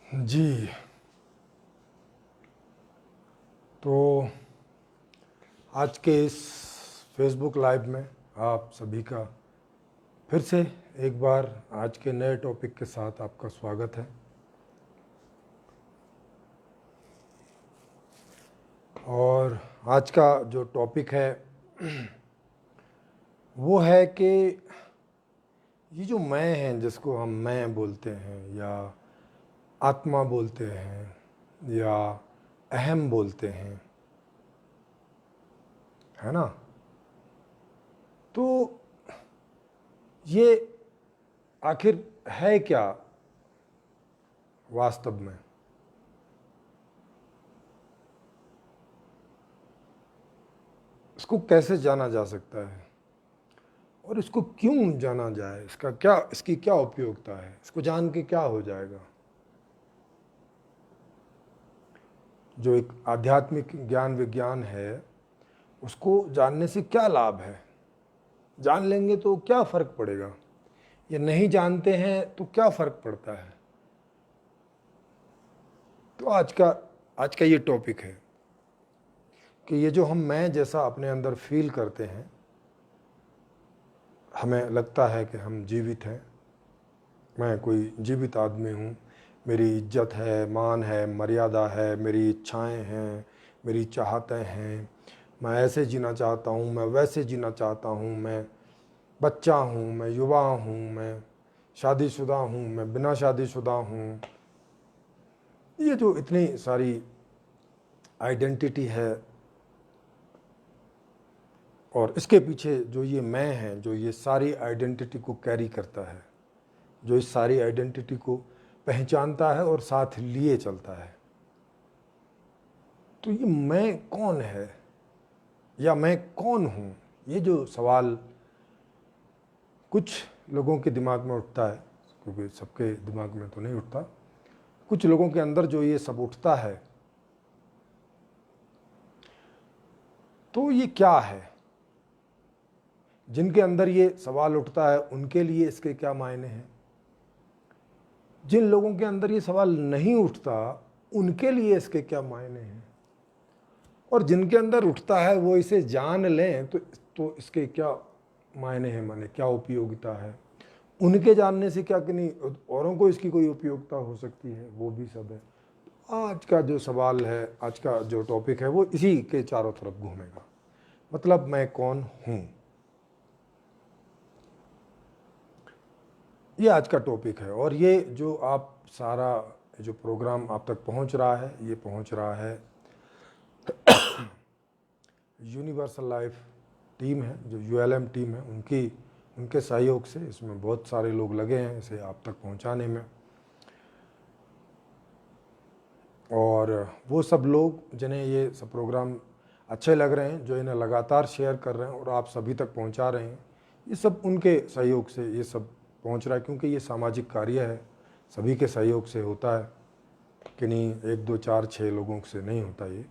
जी। तो आज के इस फेसबुक लाइव में आप सभी का फिर से एक बार आज के नए टॉपिक के साथ आपका स्वागत है। और आज का जो टॉपिक है वो है कि ये जो मैं है, जिसको हम मैं बोलते हैं या आत्मा बोलते हैं या अहम बोलते हैं, है ना। तो ये आखिर है क्या वास्तव में? इसको कैसे जाना जा सकता है और इसको क्यों जाना जाए? इसकी क्या उपयोगिता है? इसको जान के क्या हो जाएगा? जो एक आध्यात्मिक ज्ञान विज्ञान है, उसको जानने से क्या लाभ है? जान लेंगे तो क्या फर्क पड़ेगा, या नहीं जानते हैं तो क्या फर्क पड़ता है? तो आज का ये टॉपिक है कि ये जो हम मैं जैसा अपने अंदर फील करते हैं, हमें लगता है कि हम जीवित हैं, मैं कोई जीवित आदमी हूँ, मेरी इज्जत है, मान है, मर्यादा है, मेरी इच्छाएं हैं, मेरी चाहतें हैं, मैं ऐसे जीना चाहता हूँ, मैं वैसे जीना चाहता हूँ, मैं बच्चा हूँ, मैं युवा हूँ, मैं शादीशुदा हूँ, मैं बिना शादीशुदा हूँ। ये जो इतनी सारी आइडेंटिटी है, और इसके पीछे जो ये मैं है, जो ये सारी आइडेंटिटी को कैरी करता है, जो इस सारी आइडेंटिटी को पहचानता है और साथ लिए चलता है, तो ये मैं कौन है या मैं कौन हूँ? ये जो सवाल कुछ लोगों के दिमाग में उठता है, क्योंकि सबके दिमाग में तो नहीं उठता, कुछ लोगों के अंदर जो ये सब उठता है, तो ये क्या है? जिनके अंदर ये सवाल उठता है उनके लिए इसके क्या मायने हैं? जिन लोगों के अंदर ये सवाल नहीं उठता उनके लिए इसके क्या मायने हैं? और जिनके अंदर उठता है वो इसे जान लें तो इसके क्या मायने हैं, माने क्या उपयोगिता है? उनके जानने से क्या कि नहीं औरों को इसकी कोई उपयोगिता हो सकती है, वो भी सब है। आज का जो सवाल है, आज का जो टॉपिक है, वो इसी के चारों तरफ घूमेगा। मतलब मैं कौन हूं, ये आज का टॉपिक है। और ये जो आप सारा जो प्रोग्राम आप तक पहुंच रहा है, ये पहुंच रहा है यूनिवर्सल लाइफ टीम है, जो यूएलएम टीम है, उनके सहयोग से। इसमें बहुत सारे लोग लगे हैं इसे आप तक पहुंचाने में, और वो सब लोग जिन्हें ये सब प्रोग्राम अच्छे लग रहे हैं, जो इन्हें लगातार शेयर कर रहे हैं और आप सभी तक पहुंचा रहे हैं, ये सब उनके सहयोग से ये सब पहुंच रहा है। क्योंकि ये सामाजिक कार्य है, सभी के सहयोग से होता है, कि नहीं एक दो चार छः लोगों से नहीं होता। ये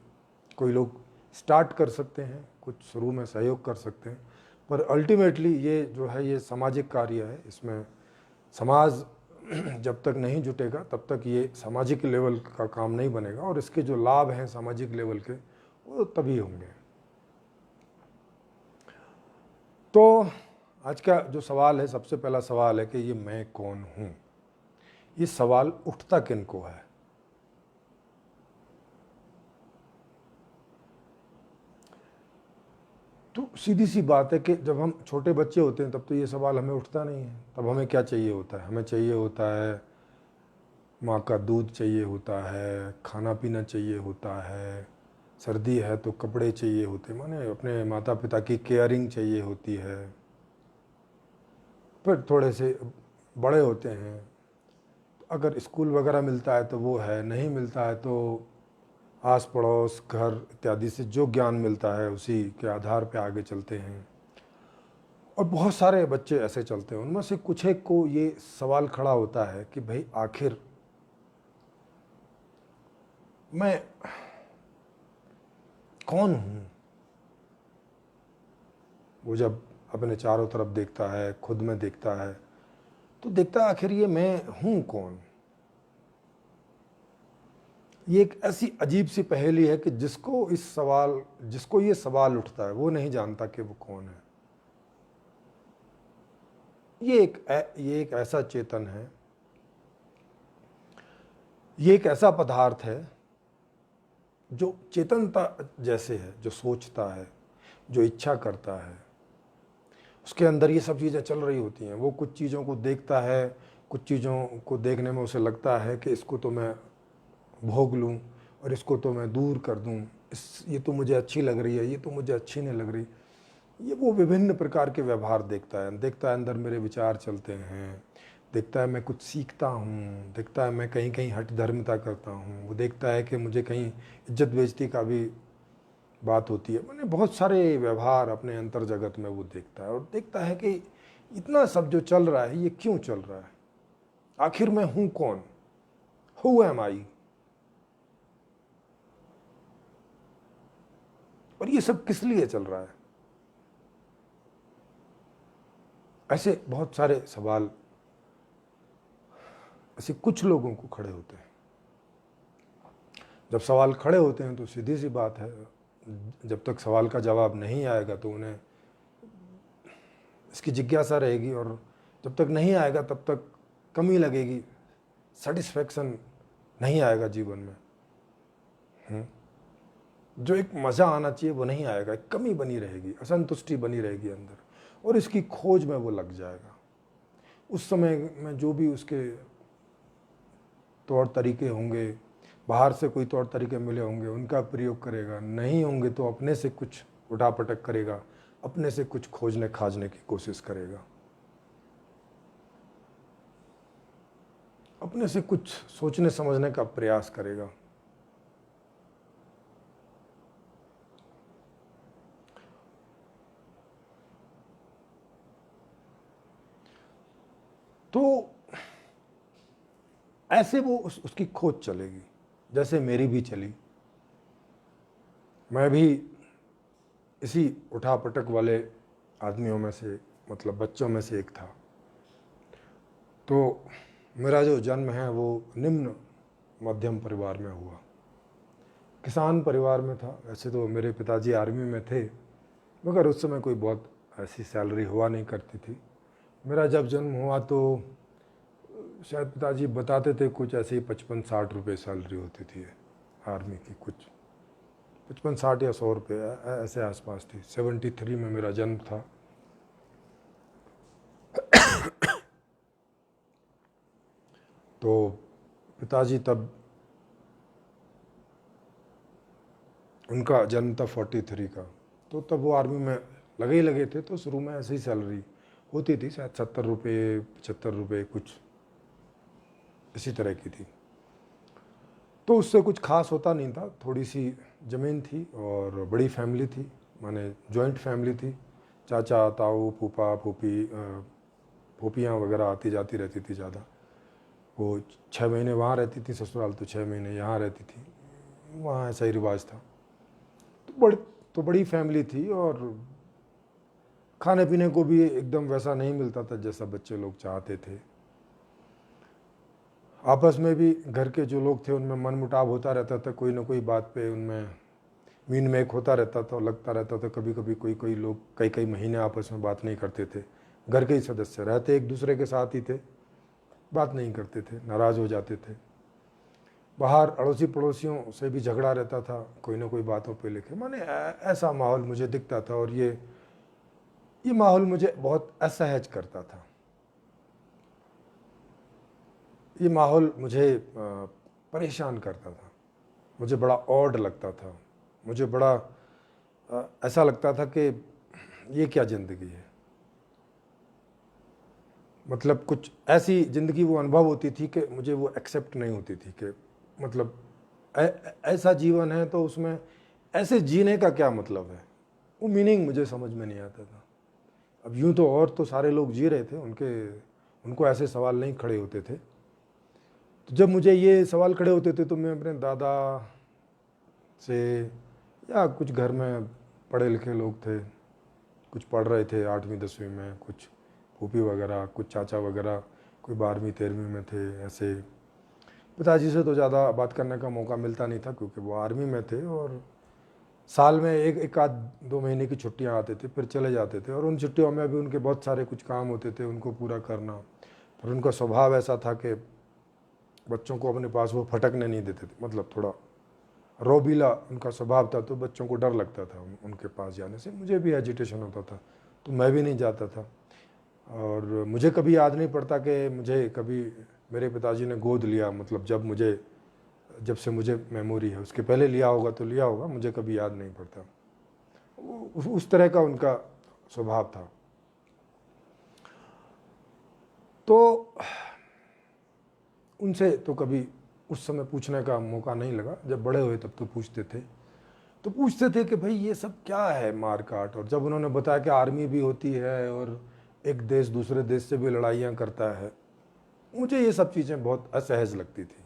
कोई लोग स्टार्ट कर सकते हैं, कुछ शुरू में सहयोग कर सकते हैं, पर अल्टीमेटली ये जो है ये सामाजिक कार्य है। इसमें समाज जब तक नहीं जुटेगा तब तक ये सामाजिक लेवल का काम नहीं बनेगा, और इसके जो लाभ हैं सामाजिक लेवल के, वो तभी होंगे। तो आज का जो सवाल है, सबसे पहला सवाल है कि ये मैं कौन हूँ। ये सवाल उठता किनको है? तो सीधी सी बात है कि जब हम छोटे बच्चे होते हैं तब तो ये सवाल हमें उठता नहीं है। तब हमें क्या चाहिए होता है? हमें चाहिए होता है माँ का दूध चाहिए होता है, खाना पीना चाहिए होता है, सर्दी है तो कपड़े चाहिए होते हैं, माने अपने माता पिता की केयरिंग चाहिए होती है। फिर थोड़े से बड़े होते हैं, अगर स्कूल वगैरह मिलता है तो वो है, नहीं मिलता है तो आस पड़ोस घर इत्यादि से जो ज्ञान मिलता है उसी के आधार पे आगे चलते हैं। और बहुत सारे बच्चे ऐसे चलते हैं। उनमें से कुछ एक को ये सवाल खड़ा होता है कि भाई आखिर मैं कौन हूँ? वो जब अपने चारों तरफ देखता है, खुद में देखता है, तो देखता है आखिर ये मैं हूँ कौन? ये एक ऐसी अजीब सी पहेली है कि जिसको ये सवाल उठता है वो नहीं जानता कि वो कौन है। ये एक ऐसा चेतन है, ये एक ऐसा पदार्थ है जो चेतनता जैसे है, जो सोचता है, जो इच्छा करता है। उसके अंदर ये सब चीज़ें चल रही होती हैं। वो कुछ चीज़ों को देखता है, कुछ चीज़ों को देखने में उसे लगता है कि इसको तो मैं भोग लूँ और इसको तो मैं दूर कर दूँ, ये तो मुझे अच्छी लग रही है, ये तो मुझे अच्छी नहीं लग रही। ये वो विभिन्न प्रकार के व्यवहार देखता है अंदर मेरे विचार चलते हैं, देखता है मैं कुछ सीखता हूँ, देखता है मैं कहीं कहीं हठ धर्मिता करता हूँ, वो देखता है कि मुझे कहीं इज्जत बेइज्जती का भी बात होती है। मैंने बहुत सारे व्यवहार अपने अंतर जगत में वो देखता है और देखता है कि इतना सब जो चल रहा है ये क्यों चल रहा है, आखिर मैं हूँ कौन, हु एम आई, और ये सब किस लिए चल रहा है। ऐसे बहुत सारे सवाल ऐसे कुछ लोगों को खड़े होते हैं। जब सवाल खड़े होते हैं तो सीधी सी बात है, जब तक सवाल का जवाब नहीं आएगा तो उन्हें इसकी जिज्ञासा रहेगी, और जब तक नहीं आएगा तब तक कमी लगेगी, सेटिस्फैक्शन नहीं आएगा जीवन में। जो एक मज़ा आना चाहिए वो नहीं आएगा, एक कमी बनी रहेगी, असंतुष्टि बनी रहेगी अंदर, और इसकी खोज में वो लग जाएगा। उस समय में जो भी उसके तौर तरीके होंगे, बाहर से कोई तौर तरीके मिले होंगे उनका प्रयोग करेगा, नहीं होंगे तो अपने से कुछ उठापटक करेगा, अपने से कुछ खोजने खाजने की कोशिश करेगा, अपने से कुछ सोचने समझने का प्रयास करेगा। तो ऐसे वो उसकी खोज चलेगी, जैसे मेरी भी चली। मैं भी इसी उठापटक वाले आदमियों में से, मतलब बच्चों में से एक था। तो मेरा जो जन्म है वो निम्न मध्यम परिवार में हुआ, किसान परिवार में था। वैसे तो मेरे पिताजी आर्मी में थे, मगर उस समय कोई बहुत ऐसी सैलरी हुआ नहीं करती थी। मेरा जब जन्म हुआ तो शायद पिताजी बताते थे कुछ ऐसे ही 55-60 रुपये सैलरी होती थी आर्मी की, कुछ 55-60 या 100 रुपये ऐसे आसपास थी। 73 में मेरा जन्म था। तो पिताजी तब, उनका जन्म था 43 का, तो तब वो आर्मी में लगे थे। तो शुरू में ऐसे ही सैलरी होती थी, शायद 70 रुपये 75 रुपये कुछ इसी तरह की थी। तो उससे कुछ खास होता नहीं था। थोड़ी सी ज़मीन थी और बड़ी फैमिली थी, माने जॉइंट फैमिली थी। चाचा ताऊ फूफा फूफी फूफियाँ वगैरह आती जाती रहती थी ज़्यादा। वो 6 महीने वहाँ रहती थी ससुराल, तो 6 महीने यहाँ रहती थी। वहाँ ऐसा ही रिवाज था। तो बड़ी फैमिली थी, और खाने पीने को भी एकदम वैसा नहीं मिलता था जैसा बच्चे लोग चाहते थे। आपस में भी घर के जो लोग थे उनमें मनमुटाव होता रहता था, कोई ना कोई बात पे उनमें मीन मेक होता रहता था, लगता रहता था। कभी कभी कोई लोग कई महीने आपस में बात नहीं करते थे। घर के ही सदस्य रहते एक दूसरे के साथ ही थे, बात नहीं करते थे, नाराज़ हो जाते थे। बाहर अड़ोसी पड़ोसियों से भी झगड़ा रहता था कोई ना कोई बातों पे लेके। माने ऐसा माहौल मुझे दिखता था, और ये माहौल मुझे बहुत असहज करता था। ये माहौल मुझे परेशान करता था, मुझे बड़ा ऑड लगता था। मुझे बड़ा ऐसा लगता था कि ये क्या ज़िंदगी है। मतलब कुछ ऐसी ज़िंदगी वो अनुभव होती थी कि मुझे वो एक्सेप्ट नहीं होती थी, कि मतलब ऐसा जीवन है तो उसमें ऐसे जीने का क्या मतलब है। वो मीनिंग मुझे समझ में नहीं आता था। अब यूँ तो और तो सारे लोग जी रहे थे, उनको ऐसे सवाल नहीं खड़े होते थे। तो जब मुझे ये सवाल खड़े होते थे तो मैं अपने दादा से, या कुछ घर में पढ़े लिखे लोग थे, कुछ पढ़ रहे थे 8वीं 10वीं में, कुछ फूफी वगैरह, कुछ चाचा वगैरह, कोई 12वीं 13वीं में थे, ऐसे पिताजी से तो ज़्यादा बात करने का मौका मिलता नहीं था क्योंकि वो आर्मी में थे और साल में एक आध 2 महीने की छुट्टियां आते थे, फिर चले जाते थे और उन छुट्टियों में भी उनके बहुत सारे कुछ काम होते थे, उनको पूरा करना। फिर उनका स्वभाव ऐसा था कि बच्चों को अपने पास वो फटकने नहीं देते थे, मतलब थोड़ा रोबीला उनका स्वभाव था, तो बच्चों को डर लगता था उनके पास जाने से। मुझे भी एजिटेशन होता था, तो मैं भी नहीं जाता था। और मुझे कभी याद नहीं पड़ता कि मुझे कभी मेरे पिताजी ने गोद लिया, मतलब जब से मुझे मेमोरी है। उसके पहले लिया होगा तो लिया होगा, मुझे कभी याद नहीं पड़ता। उस तरह का उनका स्वभाव था। तो उनसे तो कभी उस समय पूछने का मौका नहीं लगा। जब बड़े हुए तब तो पूछते थे कि भाई ये सब क्या है मार काट। और जब उन्होंने बताया कि आर्मी भी होती है और एक देश दूसरे देश से भी लड़ाइयाँ करता है, मुझे ये सब चीज़ें बहुत असहज लगती थी।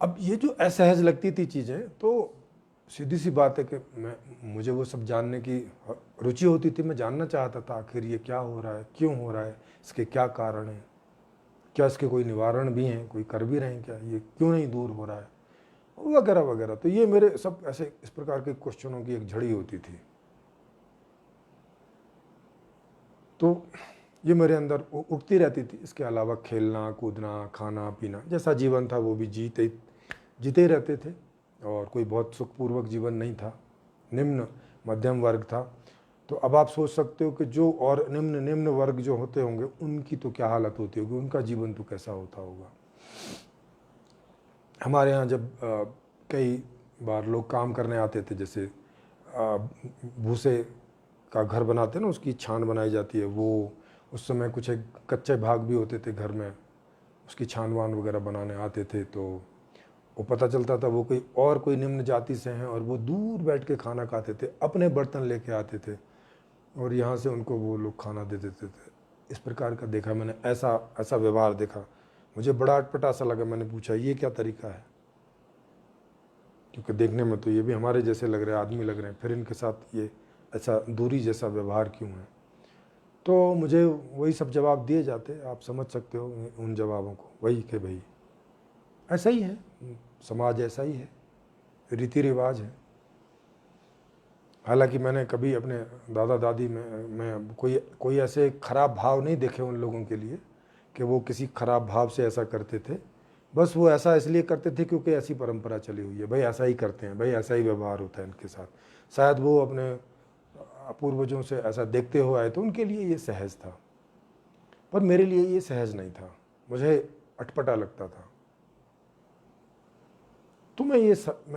अब ये जो असहज लगती थी चीज़ें, तो सीधी सी बात है कि मुझे वो सब जानने की रुचि होती थी। मैं जानना चाहता था आखिर ये क्या हो रहा है, क्यों हो रहा है, इसके क्या कारण हैं, क्या इसके कोई निवारण भी हैं, कोई कर भी रहे हैं क्या, ये क्यों नहीं दूर हो रहा है, वगैरह वगैरह। तो ये मेरे सब ऐसे इस प्रकार के क्वेश्चनों की एक झड़ी होती थी। तो ये मेरे अंदर उठती रहती थी। इसके अलावा खेलना कूदना खाना पीना जैसा जीवन था वो भी जीते ही रहते थे, और कोई बहुत सुखपूर्वक जीवन नहीं था, निम्न मध्यम वर्ग था। तो अब आप सोच सकते हो कि जो और निम्न निम्न वर्ग जो होते होंगे उनकी तो क्या हालत होती होगी, उनका जीवन तो कैसा होता होगा। हमारे यहाँ जब कई बार लोग काम करने आते थे, जैसे भूसे का घर बनाते हैं ना, उसकी छान बनाई जाती है, वो उस समय कुछ एक कच्चे भाग भी होते थे घर में, उसकी छान वान वगैरह बनाने आते थे। तो वो पता चलता था वो कोई निम्न जाति से हैं और वो दूर बैठ के खाना खाते थे, अपने बर्तन लेके आते थे और यहाँ से उनको वो लोग खाना दे देते थे। इस प्रकार का देखा मैंने, ऐसा ऐसा व्यवहार देखा। मुझे बड़ा अटपटा सा लगा। मैंने पूछा ये क्या तरीका है, क्योंकि देखने में तो ये भी हमारे जैसे लग रहे हैं, आदमी लग रहे हैं, फिर इनके साथ ये ऐसा दूरी जैसा व्यवहार क्यों है। तो मुझे वही सब जवाब दिए जाते, आप समझ सकते हो उन जवाबों को, वही कि भाई ऐसा ही है, समाज ऐसा ही है, रीति रिवाज है। हालांकि मैंने कभी अपने दादा दादी में मैं कोई ऐसे खराब भाव नहीं देखे उन लोगों के लिए कि वो किसी खराब भाव से ऐसा करते थे। बस वो ऐसा इसलिए करते थे क्योंकि ऐसी परंपरा चली हुई है, भाई ऐसा ही करते हैं, भाई ऐसा ही व्यवहार होता है इनके साथ। शायद वो अपने पूर्वजों से ऐसा देखते हुए आए तो उनके लिए ये सहज था, पर मेरे लिए ये सहज नहीं था, मुझे अटपटा लगता था। तो मैं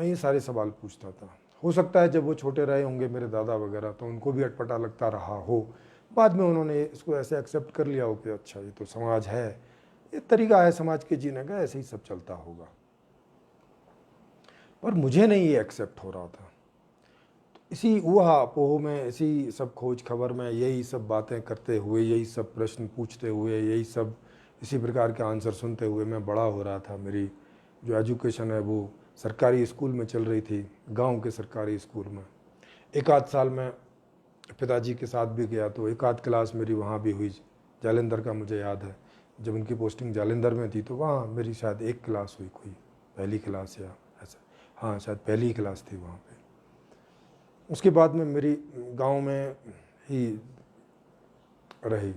ये सारे सवाल पूछता था। हो सकता है जब वो छोटे रहे होंगे मेरे दादा वगैरह तो उनको भी अटपटा लगता रहा हो, बाद में उन्होंने इसको ऐसे एक्सेप्ट कर लिया हो कि अच्छा ये तो समाज है, ये तरीका है समाज के जीने का, ऐसे ही सब चलता होगा। पर मुझे नहीं ये एक्सेप्ट हो रहा था। तो इसी ऊहा अपोह में, इसी सब खोज खबर में, यही सब बातें करते हुए, यही सब प्रश्न पूछते हुए, यही सब इसी प्रकार के आंसर सुनते हुए मैं बड़ा हो रहा था। मेरी जो एजुकेशन है वो सरकारी स्कूल में चल रही थी, गांव के सरकारी स्कूल में। एक आध साल में पिताजी के साथ भी गया तो एक आध क्लास मेरी वहाँ भी हुई। जालंधर का मुझे याद है, जब उनकी पोस्टिंग जालंधर में थी तो वहाँ मेरी शायद एक क्लास हुई, कोई पहली क्लास या ऐसा, हाँ शायद पहली क्लास थी वहाँ पे। उसके बाद में मेरी गांव में ही रही।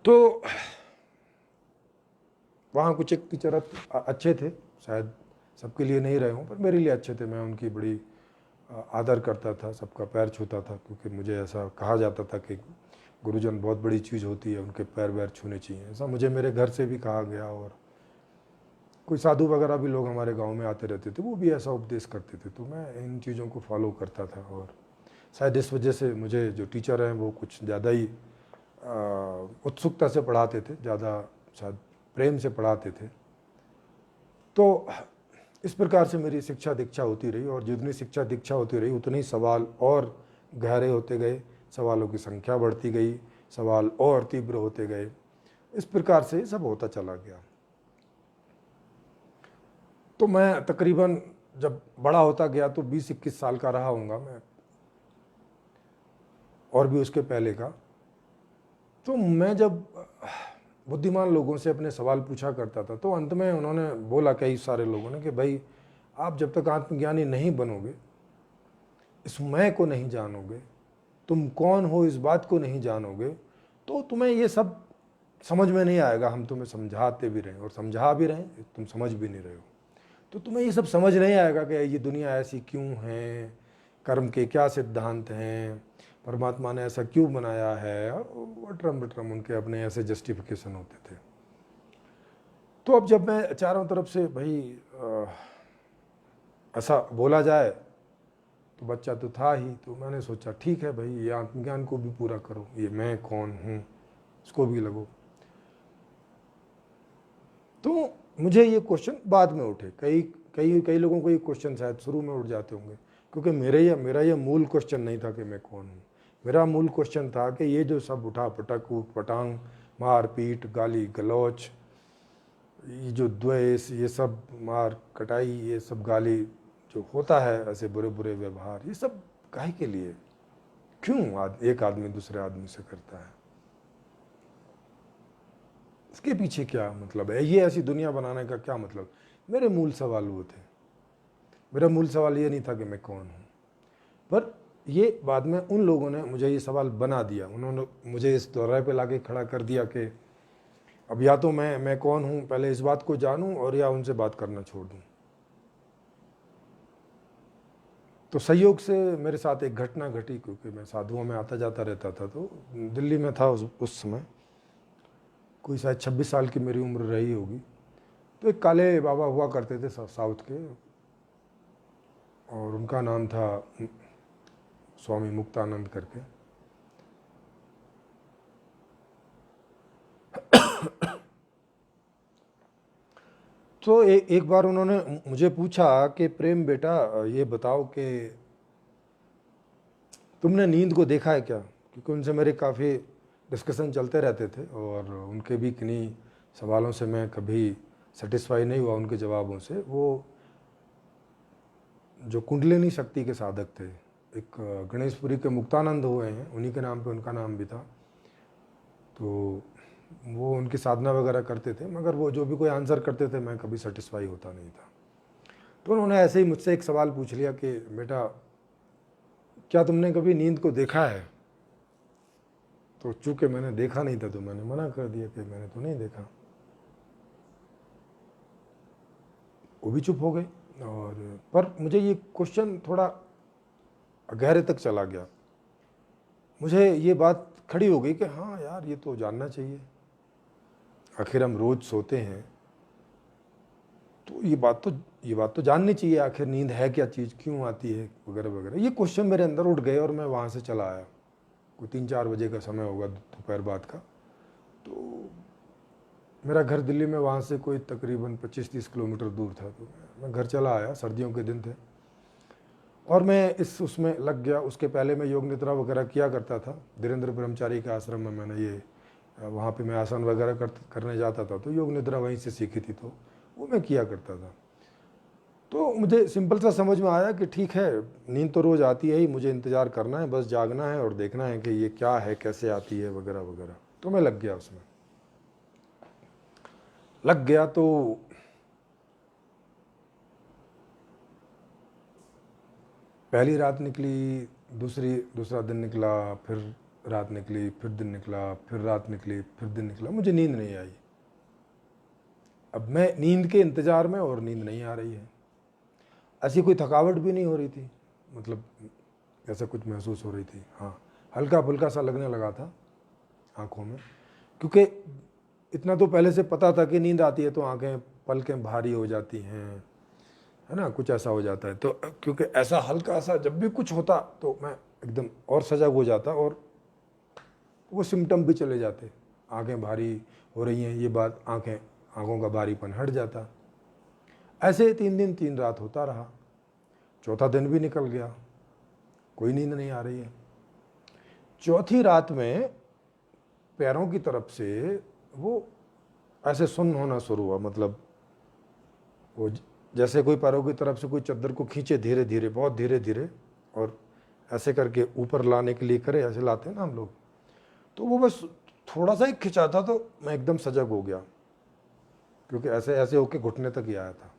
तो वहाँ कुछ एक टीचर अच्छे थे, शायद सबके लिए नहीं रहे हों पर मेरे लिए अच्छे थे। मैं उनकी बड़ी आदर करता था, सबका पैर छूता था, क्योंकि मुझे ऐसा कहा जाता था कि गुरुजन बहुत बड़ी चीज़ होती है, उनके पैर वैर छूने चाहिए। ऐसा मुझे मेरे घर से भी कहा गया, और कोई साधु वगैरह भी लोग हमारे गांव में आते रहते थे, वो भी ऐसा उपदेश करते थे। तो मैं इन चीज़ों को फॉलो करता था, और शायद इस वजह से मुझे जो टीचर हैं वो कुछ ज़्यादा ही उत्सुकता से पढ़ाते थे, ज़्यादा शायद प्रेम से पढ़ाते थे। तो इस प्रकार से मेरी शिक्षा दीक्षा होती रही, और जितनी शिक्षा दीक्षा होती रही उतने ही सवाल और गहरे होते गए, सवालों की संख्या बढ़ती गई, सवाल और तीव्र होते गए। इस प्रकार से सब होता चला गया। तो मैं तकरीबन जब बड़ा होता गया तो 20-21 साल का रहा हूँगा मैं, और भी उसके पहले का। तो मैं जब बुद्धिमान लोगों से अपने सवाल पूछा करता था। तो अंत में उन्होंने बोला, कई सारे लोगों ने, कि भाई आप जब तक आत्मज्ञानी नहीं बनोगे, इस मैं को नहीं जानोगे, तुम कौन हो इस बात को नहीं जानोगे, तो तुम्हें ये सब समझ में नहीं आएगा। हम तुम्हें समझाते भी रहें और समझा भी रहें, तुम समझ भी नहीं रहे हो, तो तुम्हें ये सब समझ नहीं आएगा कि ये दुनिया ऐसी क्यों है, कर्म के क्या सिद्धांत हैं, परमात्मा ने ऐसा क्यों बनाया है, और वटरम बटरम उनके अपने ऐसे जस्टिफिकेशन होते थे। तो अब जब मैं चारों तरफ से भाई ऐसा बोला जाए, तो बच्चा तो था ही, तो मैंने सोचा ठीक है भाई, ये आत्मज्ञान को भी पूरा करो, ये मैं कौन हूँ इसको भी लगो। तो मुझे ये क्वेश्चन बाद में उठे, कई कई कई लोगों को ये क्वेश्चन शायद शुरू में उठ जाते होंगे, क्योंकि मेरा ये मूल क्वेश्चन नहीं था कि मैं कौन हूँ। मेरा मूल क्वेश्चन था कि ये जो सब उठा पटक ऊट पटांग, मार पीट, गाली गलौच, ये जो द्वेष, ये सब मार कटाई, ये सब गाली जो होता है, ऐसे बुरे बुरे व्यवहार, ये सब काहे के लिए, क्यों एक आदमी दूसरे आदमी से करता है, इसके पीछे क्या मतलब है, ये ऐसी दुनिया बनाने का क्या मतलब। मेरे मूल सवाल वो थे। मेरा मूल सवाल ये नहीं था कि मैं कौन हूँ, पर ये बाद में उन लोगों ने मुझे ये सवाल बना दिया। उन्होंने मुझे इस दौरे पे लाके खड़ा कर दिया कि अब या तो मैं कौन हूँ पहले इस बात को जानूं, और या उनसे बात करना छोड़ दूं। तो संयोग से मेरे साथ एक घटना घटी, क्योंकि मैं साधुओं में आता जाता रहता था। तो दिल्ली में था उस समय, कोई शायद 26 साल की मेरी उम्र रही होगी। तो एक काले बाबा हुआ करते थे साउथ के, और उनका नाम था स्वामी मुक्तानंद करके। तो एक बार उन्होंने मुझे पूछा कि प्रेम बेटा, ये बताओ कि तुमने नींद को देखा है क्या, क्योंकि उनसे मेरे काफ़ी डिस्कशन चलते रहते थे, और उनके भी किन्हीं सवालों से मैं कभी सेटिस्फाई नहीं हुआ उनके जवाबों से। वो जो कुंडलिनी शक्ति के साधक थे, एक गणेशपुरी के मुक्तानंद हुए हैं, उन्हीं के नाम पे उनका नाम भी था। तो वो उनकी साधना वगैरह करते थे, मगर वो जो भी कोई आंसर करते थे मैं कभी सेटिस्फाई होता नहीं था। तो उन्होंने ऐसे ही मुझसे एक सवाल पूछ लिया कि बेटा, क्या तुमने कभी नींद को देखा है। तो चूंकि मैंने देखा नहीं था, तो मैंने मना कर दिया कि मैंने तो नहीं देखा। वो भी चुप हो गए। और पर मुझे ये क्वेश्चन थोड़ा गहरे तक चला गया। मुझे ये बात खड़ी हो गई कि हाँ यार, ये तो जानना चाहिए। आखिर हम रोज सोते हैं, तो ये बात तो जाननी चाहिए, आखिर नींद है क्या चीज़, क्यों आती है, वगैरह वगैरह। ये क्वेश्चन मेरे अंदर उठ गए, और मैं वहाँ से चला आया। कोई 3-4 बजे का समय होगा, दोपहर बाद का। तो मेरा घर दिल्ली में वहाँ से कोई तकरीबन 25-30 किलोमीटर दूर था। तो मैं घर चला आया, सर्दियों के दिन थे, और मैं उसमें लग गया। उसके पहले मैं योग निद्रा वगैरह किया करता था। धीरेन्द्र ब्रह्मचारी के आश्रम में मैंने ये वहाँ पे मैं आसन वगैरह करने जाता था, तो योग निद्रा वहीं से सीखी थी, तो वो मैं किया करता था। तो मुझे सिंपल सा समझ में आया कि ठीक है, नींद तो रोज़ आती है ही, मुझे इंतज़ार करना है, बस जागना है और देखना है कि ये क्या है, कैसे आती है, वगैरह वगैरह। तो मैं लग गया, उसमें लग गया। तो पहली रात निकली, दूसरा दिन निकला, फिर रात निकली, फिर दिन निकला, फिर रात निकली, फिर दिन निकला, मुझे नींद नहीं आई। अब मैं नींद के इंतज़ार में, और नींद नहीं आ रही है। ऐसी कोई थकावट भी नहीं हो रही थी, मतलब ऐसा कुछ महसूस हो रही थी, हाँ हल्का फुल्का सा लगने लगा था आँखों में, क्योंकि इतना तो पहले से पता था कि नींद आती है तो आँखें पलकें भारी हो जाती हैं, है ना, कुछ ऐसा हो जाता है। तो क्योंकि ऐसा हल्का सा जब भी कुछ होता तो मैं एकदम और सजग हो जाता, और वो सिम्टम भी चले जाते। आँखें भारी हो रही हैं, ये बात, आँखों का भारीपन हट जाता। ऐसे 3 दिन 3 रात होता रहा। चौथा दिन भी निकल गया, कोई नींद नहीं आ रही है। चौथी रात में पैरों की तरफ से वो ऐसे सुन्न होना शुरू हुआ, मतलब वो जैसे कोई पैरों की तरफ से कोई चद्दर को खींचे धीरे धीरे, बहुत धीरे धीरे, और ऐसे करके ऊपर लाने के लिए करे, ऐसे लाते हैं ना हम लोग। तो वो बस थोड़ा सा ही खिंचा था तो मैं एकदम सजग हो गया, क्योंकि ऐसे ऐसे होके घुटने तक ही आया था।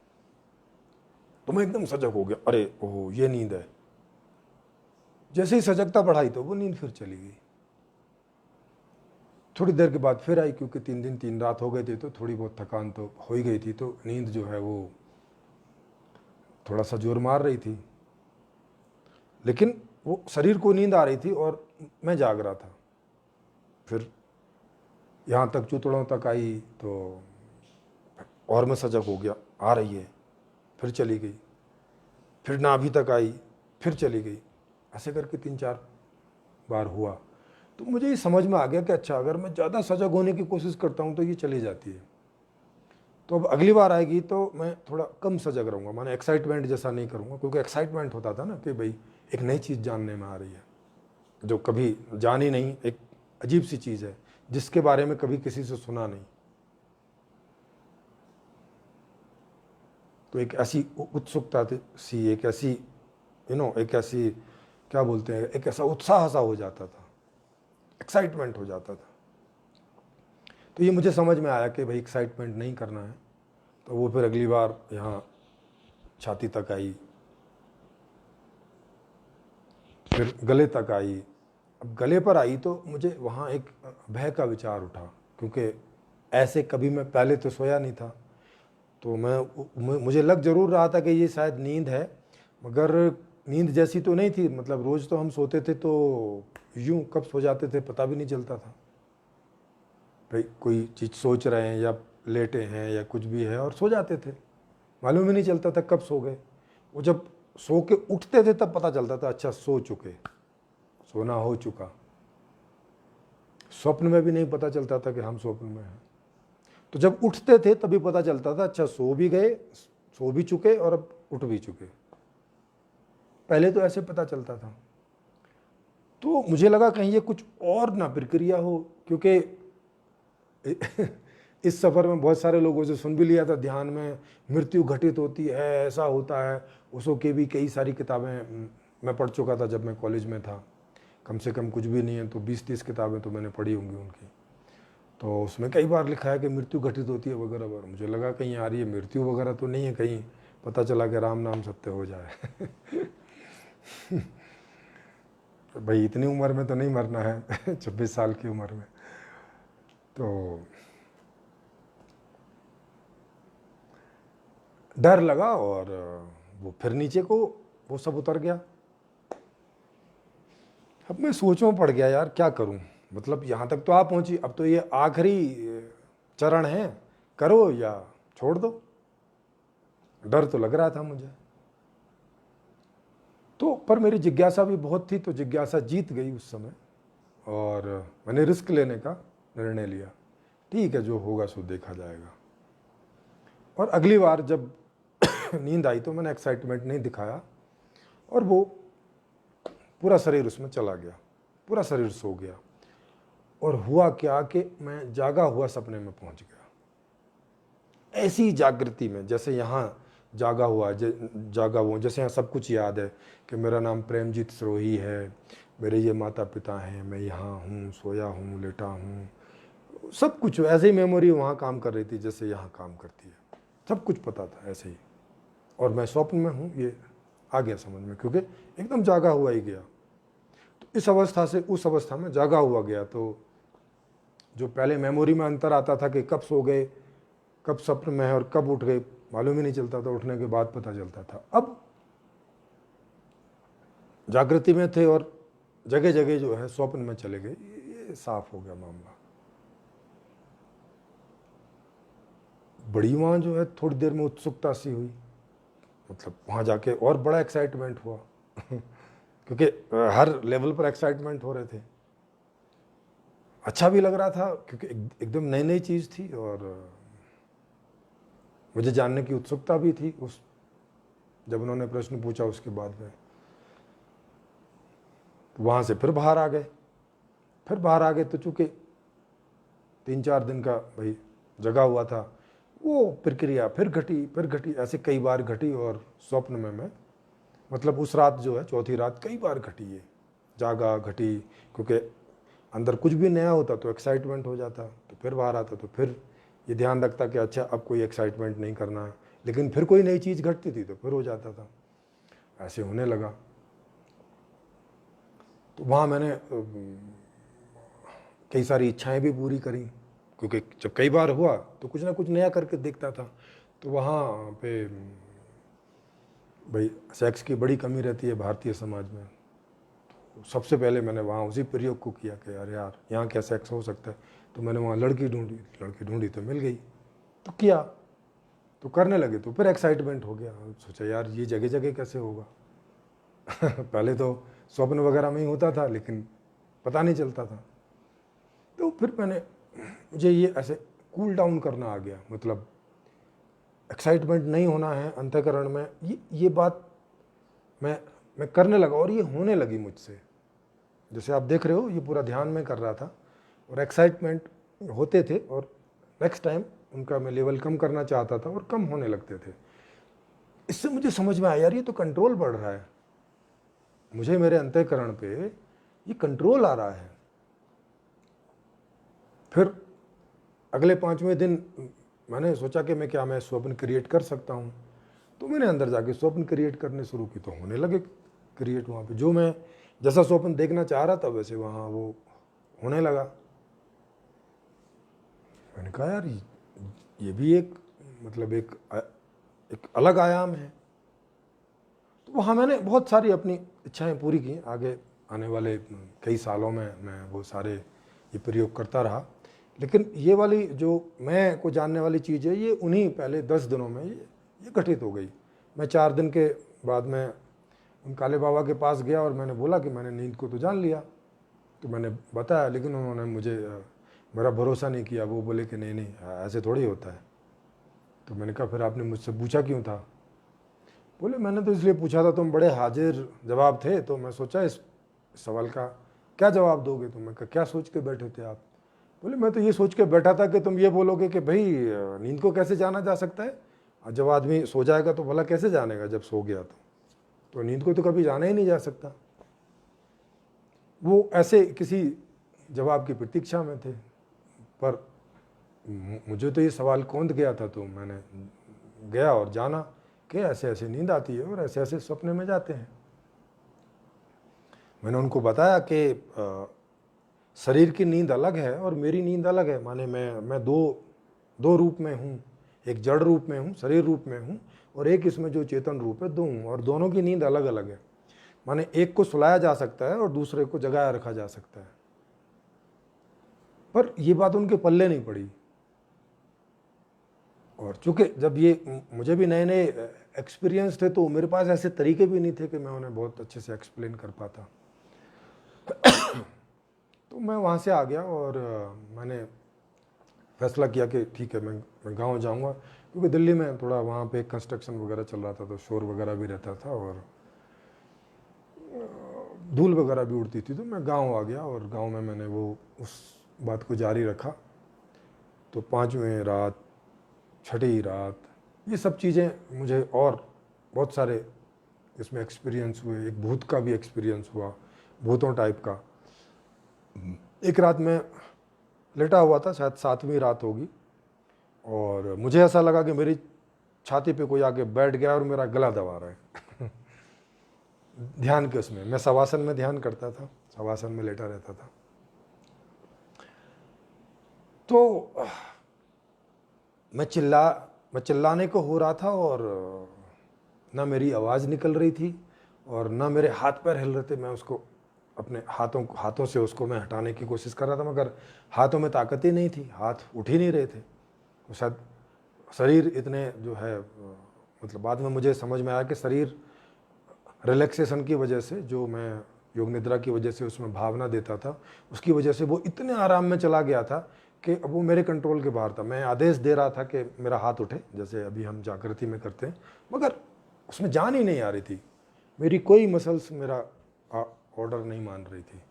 तो मैं एकदम सजग हो गया, अरे ओह ये नींद है। जैसे ही सजगता बढ़ाई तो वो नींद फिर चली गई। थोड़ी देर के बाद फिर आई, क्योंकि 3 दिन 3 रात हो गए थे तो थोड़ी बहुत थकान तो हो ही गई थी, तो नींद जो है वो थोड़ा सा जोर मार रही थी, लेकिन वो शरीर को नींद आ रही थी और मैं जाग रहा था। फिर यहाँ तक चुतड़ों तक आई तो और मैं सजग हो गया, आ रही है, फिर चली गई। फिर नाभि तक आई, फिर चली गई। ऐसे करके 3-4 बार हुआ। तो मुझे ये समझ में आ गया कि अच्छा, अगर मैं ज़्यादा सजग होने की कोशिश करता हूँ तो ये चली जाती है। तो अब अगली बार आएगी तो मैं थोड़ा कम सजग रहूँगा, माने एक्साइटमेंट जैसा नहीं करूँगा, क्योंकि एक्साइटमेंट होता था ना कि भाई एक नई चीज़ जानने में आ रही है, जो कभी जानी नहीं, एक अजीब सी चीज़ है जिसके बारे में कभी किसी से सुना नहीं। तो एक ऐसी उत्सुकता सी, एक ऐसी एक ऐसी क्या बोलते हैं, एक ऐसा उत्साह सा हो जाता था, एक्साइटमेंट हो जाता था। तो ये मुझे समझ में आया कि भाई एक्साइटमेंट नहीं करना है। तो वो फिर अगली बार यहाँ छाती तक आई, फिर गले तक आई। अब गले पर आई तो मुझे वहाँ एक भय का विचार उठा, क्योंकि ऐसे कभी मैं पहले तो सोया नहीं था। तो मुझे लग जरूर रहा था कि ये शायद नींद है, मगर नींद जैसी तो नहीं थी। मतलब रोज़ तो हम सोते थे तो यूं कब सो जाते थे पता भी नहीं चलता था, भाई कोई चीज़ सोच रहे हैं या लेटे हैं या कुछ भी है, और सो जाते थे, मालूम ही नहीं चलता था कब सो गए। वो जब सो के उठते थे तब पता चलता था अच्छा सो चुके, सोना हो चुका। स्वप्न में भी नहीं पता चलता था कि हम स्वप्न में हैं। तो जब उठते थे तभी पता चलता था अच्छा सो भी गए, सो भी चुके और अब उठ भी चुके। पहले तो ऐसे पता चलता था। तो मुझे लगा कहीं ये कुछ और ना प्रक्रिया हो, क्योंकि इस सफ़र में बहुत सारे लोगों से सुन भी लिया था, ध्यान में मृत्यु घटित होती है, ऐसा होता है। उसो की भी कई सारी किताबें मैं पढ़ चुका था जब मैं कॉलेज में था, कम से कम कुछ भी नहीं है तो 20-30 किताबें तो मैंने पढ़ी होंगी उनकी। तो उसमें कई बार लिखा है कि मृत्यु घटित होती है वगैरह वगैरह। मुझे लगा कहीं यार ये मृत्यु वगैरह तो नहीं है, कहीं पता चला कि राम नाम सत्य हो जाए। भाई इतनी उम्र में तो नहीं मरना है, 26 साल की उम्र में। तो डर लगा और वो फिर नीचे को वो सब उतर गया। अब मैं सोचों में पड़ गया, यार क्या करूं, मतलब यहाँ तक तो आप पहुंची, अब तो ये आखिरी चरण है, करो या छोड़ दो। डर तो लग रहा था मुझे, तो पर मेरी जिज्ञासा भी बहुत थी, तो जिज्ञासा जीत गई उस समय और मैंने रिस्क लेने का निर्णय लिया। ठीक है, जो होगा सो देखा जाएगा। और अगली बार जब नींद आई तो मैंने एक्साइटमेंट नहीं दिखाया और वो पूरा शरीर उसमें चला गया, पूरा शरीर सो गया। और हुआ क्या कि मैं जागा हुआ सपने में पहुंच गया, ऐसी जागृति में जैसे यहाँ जागा हुआ जैसे यहाँ सब कुछ याद है कि मेरा नाम प्रेमजीत सिरोही है, मेरे ये माता पिता हैं, मैं यहाँ हूँ, सोया हूँ, लेटा हूँ, सब कुछ ऐसे ही मेमोरी वहाँ काम कर रही थी जैसे यहाँ काम करती है, सब कुछ पता था ऐसे ही। और मैं स्वप्न में हूँ, ये आ गया समझ में, क्योंकि एकदम जागा हुआ ही गया। तो इस अवस्था से उस अवस्था में जागा हुआ गया। तो जो पहले मेमोरी में अंतर आता था कि कब सो गए, कब स्वप्न में है और कब उठ गए, मालूम ही नहीं चलता था, उठने के बाद पता चलता था। अब जागृति में थे और जगह जगह जो है स्वप्न में चले गए, ये साफ हो गया मामला। बड़ी वहाँ जो है थोड़ी देर में उत्सुकता सी हुई, मतलब वहाँ जाके और बड़ा एक्साइटमेंट हुआ क्योंकि हर लेवल पर एक्साइटमेंट हो रहे थे। अच्छा भी लग रहा था क्योंकि एकदम नई नई चीज़ थी और मुझे जानने की उत्सुकता भी थी। उस जब उन्होंने प्रश्न पूछा उसके बाद में तो वहाँ से फिर बाहर आ गए। तो चूँकि 3-4 दिन का भाई जगा हुआ था, वो प्रक्रिया फिर घटी, ऐसे कई बार घटी। और स्वप्न में मैं मतलब उस रात जो है चौथी रात कई बार घटी, ये जागा घटी, क्योंकि अंदर कुछ भी नया होता तो एक्साइटमेंट हो जाता, तो फिर बाहर आता तो फिर ये ध्यान रखता कि अच्छा अब कोई एक्साइटमेंट नहीं करना है, लेकिन फिर कोई नई चीज़ घटती थी तो फिर हो जाता था। ऐसे होने लगा। तो वहाँ मैंने कई सारी इच्छाएं भी पूरी करी, क्योंकि जब कई बार हुआ तो कुछ ना कुछ नया करके देखता था। तो वहाँ पे भाई सेक्स की बड़ी कमी रहती है भारतीय समाज में। तो सबसे पहले मैंने वहाँ उसी प्रयोग को किया कि अरे यार यहाँ क्या सेक्स हो सकता है। तो मैंने वहाँ लड़की ढूंढी तो मिल गई, तो किया, तो करने लगे, तो फिर एक्साइटमेंट हो गया। सोचा यार ये जगह जगह कैसे होगा। पहले तो स्वप्न वगैरह में ही होता था, लेकिन पता नहीं चलता था। तो फिर मुझे ये ऐसे कूल डाउन करना आ गया, मतलब एक्साइटमेंट नहीं होना है अंतःकरण में, ये बात मैं करने लगा और ये होने लगी मुझसे। जैसे आप देख रहे हो ये पूरा ध्यान में कर रहा था और एक्साइटमेंट होते थे, और नेक्स्ट टाइम उनका मैं लेवल कम करना चाहता था और कम होने लगते थे। इससे मुझे समझ में आया यार ये तो कंट्रोल बढ़ रहा है, मुझे मेरे अंतःकरण पे ये कंट्रोल आ रहा है। फिर अगले 5वें दिन मैंने सोचा कि मैं स्वप्न क्रिएट कर सकता हूँ। तो मैंने अंदर जाके स्वप्न क्रिएट करने शुरू की, तो होने लगे क्रिएट वहाँ पे। जो मैं जैसा स्वप्न देखना चाह रहा था वैसे वहाँ वो होने लगा। मैंने कहा यार ये भी एक मतलब एक अलग आयाम है। तो वहाँ मैंने बहुत सारी अपनी इच्छाएं पूरी की। आगे आने वाले कई सालों में मैं वो सारे ये प्रयोग करता रहा। लेकिन ये वाली जो मैं को जानने वाली चीज़ है, ये उन्हीं पहले 10 दिनों में ये घटित हो गई। मैं 4 दिन के बाद में उन काले बाबा के पास गया और मैंने बोला कि मैंने नींद को तो जान लिया। तो मैंने बताया, लेकिन उन्होंने मुझे मेरा भरोसा नहीं किया। वो बोले कि नहीं ऐसे थोड़ी होता है। तो मैंने कहा फिर आपने मुझसे पूछा क्यों था। बोले मैंने तो इसलिए पूछा था, तुम बड़े हाजिर जवाब थे, तो मैं सोचा इस सवाल का क्या जवाब दोगे। तो मैं कहा क्या सोच के बैठे थे आप। बोले मैं तो ये सोच के बैठा था कि तुम ये बोलोगे कि भाई नींद को कैसे जाना जा सकता है, और जब आदमी सो जाएगा तो भला कैसे जानेगा जब सो गया। तो नींद को तो कभी जाना ही नहीं जा सकता। वो ऐसे किसी जवाब की प्रतीक्षा में थे, पर मुझे तो ये सवाल कौंध गया था। तो मैंने गया और जाना कि ऐसे ऐसे नींद आती है और ऐसे ऐसे सपने में जाते हैं। मैंने उनको बताया कि शरीर की नींद अलग है और मेरी नींद अलग है। माने मैं दो रूप में हूँ, एक जड़ रूप में हूँ, शरीर रूप में हूँ, और एक इसमें जो चेतन रूप है, दो हूँ, और दोनों की नींद अलग अलग है। माने एक को सुलाया जा सकता है और दूसरे को जगाया रखा जा सकता है। पर यह बात उनके पल्ले नहीं पड़ी। और चूंकि जब ये मुझे भी नए नए एक्सपीरियंस थे, तो मेरे पास ऐसे तरीके भी नहीं थे कि मैं उन्हें बहुत अच्छे से एक्सप्लेन कर पाता। तो मैं वहाँ से आ गया और मैंने फैसला किया कि ठीक है मैं गांव जाऊंगा, क्योंकि दिल्ली में थोड़ा वहाँ पे कंस्ट्रक्शन वगैरह चल रहा था, तो शोर वगैरह भी रहता था और धूल वगैरह भी उड़ती थी। तो मैं गांव आ गया और गांव में मैंने वो उस बात को जारी रखा। तो 5वीं रात, 6ठी रात, ये सब चीज़ें मुझे और बहुत सारे इसमें एक्सपीरियंस हुए। एक भूत का भी एक्सपीरियंस हुआ, भूतों टाइप का। एक रात में लेटा हुआ था, शायद 7वीं रात होगी, और मुझे ऐसा लगा कि मेरी छाती पे कोई आके बैठ गया और मेरा गला दबा रहा है। ध्यान के उसमें मैं शवासन में ध्यान करता था, शवासन में लेटा रहता था। तो मैं चिल्लाने को हो रहा था, और ना मेरी आवाज़ निकल रही थी और ना मेरे हाथ पैर हिल रहे थे। मैं उसको अपने हाथों से उसको मैं हटाने की कोशिश कर रहा था, मगर हाथों में ताकत ही नहीं थी, हाथ उठ ही नहीं रहे थे। तो शायद शरीर इतने जो है, मतलब बाद में मुझे समझ में आया कि शरीर रिलैक्सेशन की वजह से, जो मैं योग निद्रा की वजह से उसमें भावना देता था, उसकी वजह से वो इतने आराम में चला गया था कि अब वो मेरे कंट्रोल के बाहर था। मैं आदेश दे रहा था कि मेरा हाथ उठे, जैसे अभी हम जागृति में करते हैं, मगर उसमें जान ही नहीं आ रही थी। मेरी कोई मसल्स मेरा ऑर्डर नहीं मान रही थी।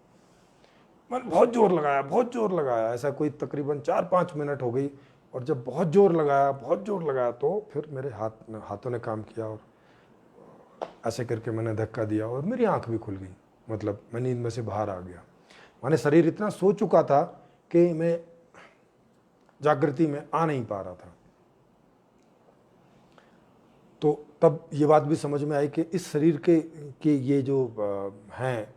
मैंने बहुत जोर लगाया, ऐसा कोई तकरीबन 4-5 मिनट हो गई। और जब बहुत जोर लगाया तो फिर मेरे हाथों ने काम किया, और ऐसे करके मैंने धक्का दिया और मेरी आंख भी खुल गई। मतलब मैं नींद में से बाहर आ गया। माने शरीर इतना सो चुका था कि मैं जागृति में आ नहीं पा रहा था। तो तब ये बात भी समझ में आई कि इस शरीर के ये जो हैं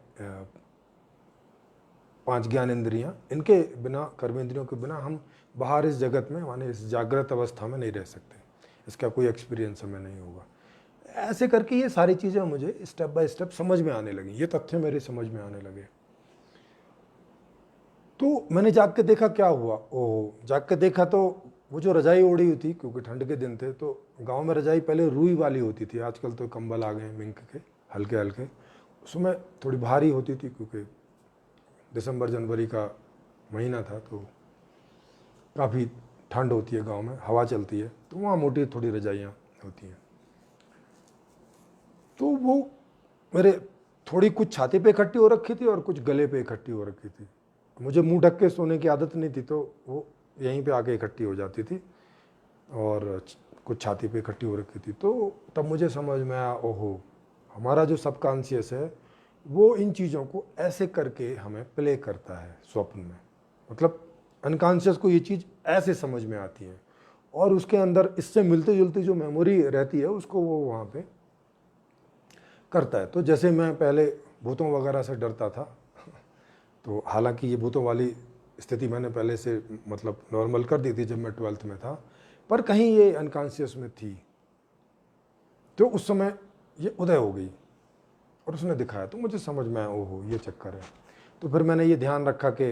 5 ज्ञान इंद्रियां, इनके बिना, कर्मेंद्रियों के बिना हम बाहर इस जगत में, माने इस जागृत अवस्था में नहीं रह सकते। इसका कोई एक्सपीरियंस हमें नहीं होगा। ऐसे करके ये सारी चीज़ें मुझे स्टेप बाय स्टेप समझ में आने लगी, ये तथ्य मेरे समझ में आने लगे। तो मैंने जाग के देखा क्या हुआ। ओह, जाग के देखा तो वो जो रजाई ओढ़ी हुई थी, क्योंकि ठंड के दिन थे, तो गांव में रजाई पहले रुई वाली होती थी, आजकल तो कंबल आ गए मिंक के हल्के हल्के। उसमें थोड़ी भारी होती थी, क्योंकि दिसंबर जनवरी का महीना था, तो काफ़ी ठंड होती है गांव में, हवा चलती है, तो वहाँ मोटी थोड़ी रजाइयाँ होती हैं। तो वो मेरे थोड़ी कुछ छाती पे इकट्ठी हो रखी थी और कुछ गले पे इकट्ठी हो रखी थी। मुझे मुंह ढक के सोने की आदत नहीं थी, तो वो यहीं पे आके इकट्ठी हो जाती थी और कुछ छाती पे इकट्ठी हो रखी थी। तो तब मुझे समझ में आया, ओहो, हमारा जो सबकॉन्शियस है वो इन चीज़ों को ऐसे करके हमें प्ले करता है स्वप्न में। मतलब अनकॉन्शियस को ये चीज़ ऐसे समझ में आती है और उसके अंदर इससे मिलते जुलती जो मेमोरी रहती है उसको वो वहाँ पे करता है। तो जैसे मैं पहले भूतों वगैरह से डरता था, तो हालांकि ये भूतों वाली स्थिति मैंने पहले से मतलब नॉर्मल कर दी थी जब मैं 12th में था, पर कहीं ये अनकॉन्शियस में थी। तो उस समय ये उदय हो गई और उसने दिखाया, तो मुझे समझ में आया, ओहो ये चक्कर है। तो फिर मैंने ये ध्यान रखा कि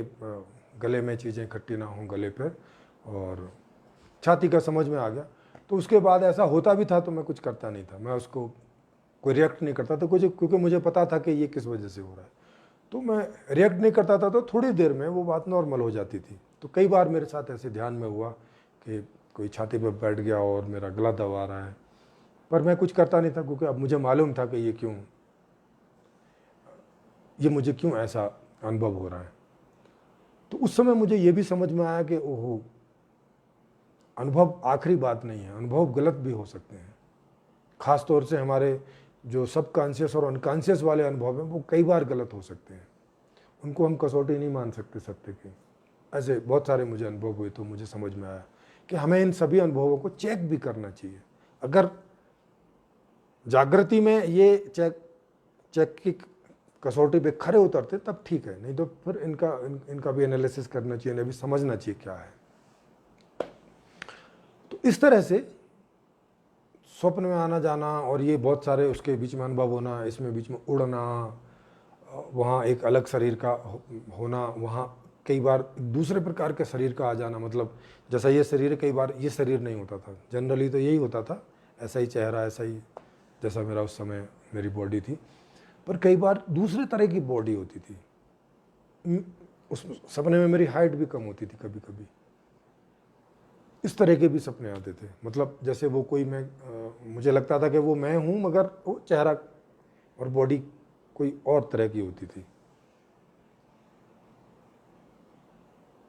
गले में चीज़ें इकट्ठी ना हों गले पे, और छाती का समझ में आ गया। तो उसके बाद ऐसा होता भी था तो मैं कुछ करता नहीं था, मैं उसको कोई रिएक्ट नहीं करता था कुछ, क्योंकि मुझे पता था कि ये किस वजह से हो रहा है। तो मैं रिएक्ट नहीं करता था, तो थोड़ी देर में वो बात नॉर्मल हो जाती थी। तो कई बार मेरे साथ ऐसे ध्यान में हुआ कि कोई छाती पे बैठ गया और मेरा गला दबा रहा है, पर मैं कुछ करता नहीं था, क्योंकि अब मुझे मालूम था कि ये मुझे क्यों ऐसा अनुभव हो रहा है। तो उस समय मुझे ये भी समझ में आया कि ओहो, अनुभव आखिरी बात नहीं है, अनुभव गलत भी हो सकते हैं। खास तौर से हमारे जो सबकॉन्शियस और अनकॉन्शियस वाले अनुभव हैं वो कई बार गलत हो सकते हैं, उनको हम कसौटी नहीं मान सकते सत्य की। ऐसे बहुत सारे मुझे अनुभव हुए, तो मुझे समझ में आया कि हमें इन सभी अनुभवों को चेक भी करना चाहिए। अगर जागृति में ये चेक की कसौटी पे खरे उतरते तब ठीक है, नहीं तो फिर इनका भी एनालिसिस करना चाहिए, इन्हें भी समझना चाहिए क्या है। तो इस तरह से स्वप्न में आना जाना और ये बहुत सारे उसके बीच में अनुभव होना, इसमें बीच में उड़ना, वहाँ एक अलग शरीर का होना, वहाँ कई बार दूसरे प्रकार के शरीर का आ जाना, मतलब जैसा ये शरीर है, कई बार ये शरीर नहीं होता था, जनरली तो यही होता था, ऐसा ही चेहरा, ऐसा ही जैसा मेरा उस समय मेरी बॉडी थी, पर कई बार दूसरे तरह की बॉडी होती थी। उस सपने में मेरी हाइट भी कम होती थी कभी कभी, इस तरह के भी सपने आते थे। मतलब जैसे वो कोई मुझे लगता था कि वो मैं हूँ, मगर वो चेहरा और बॉडी कोई और तरह की होती थी।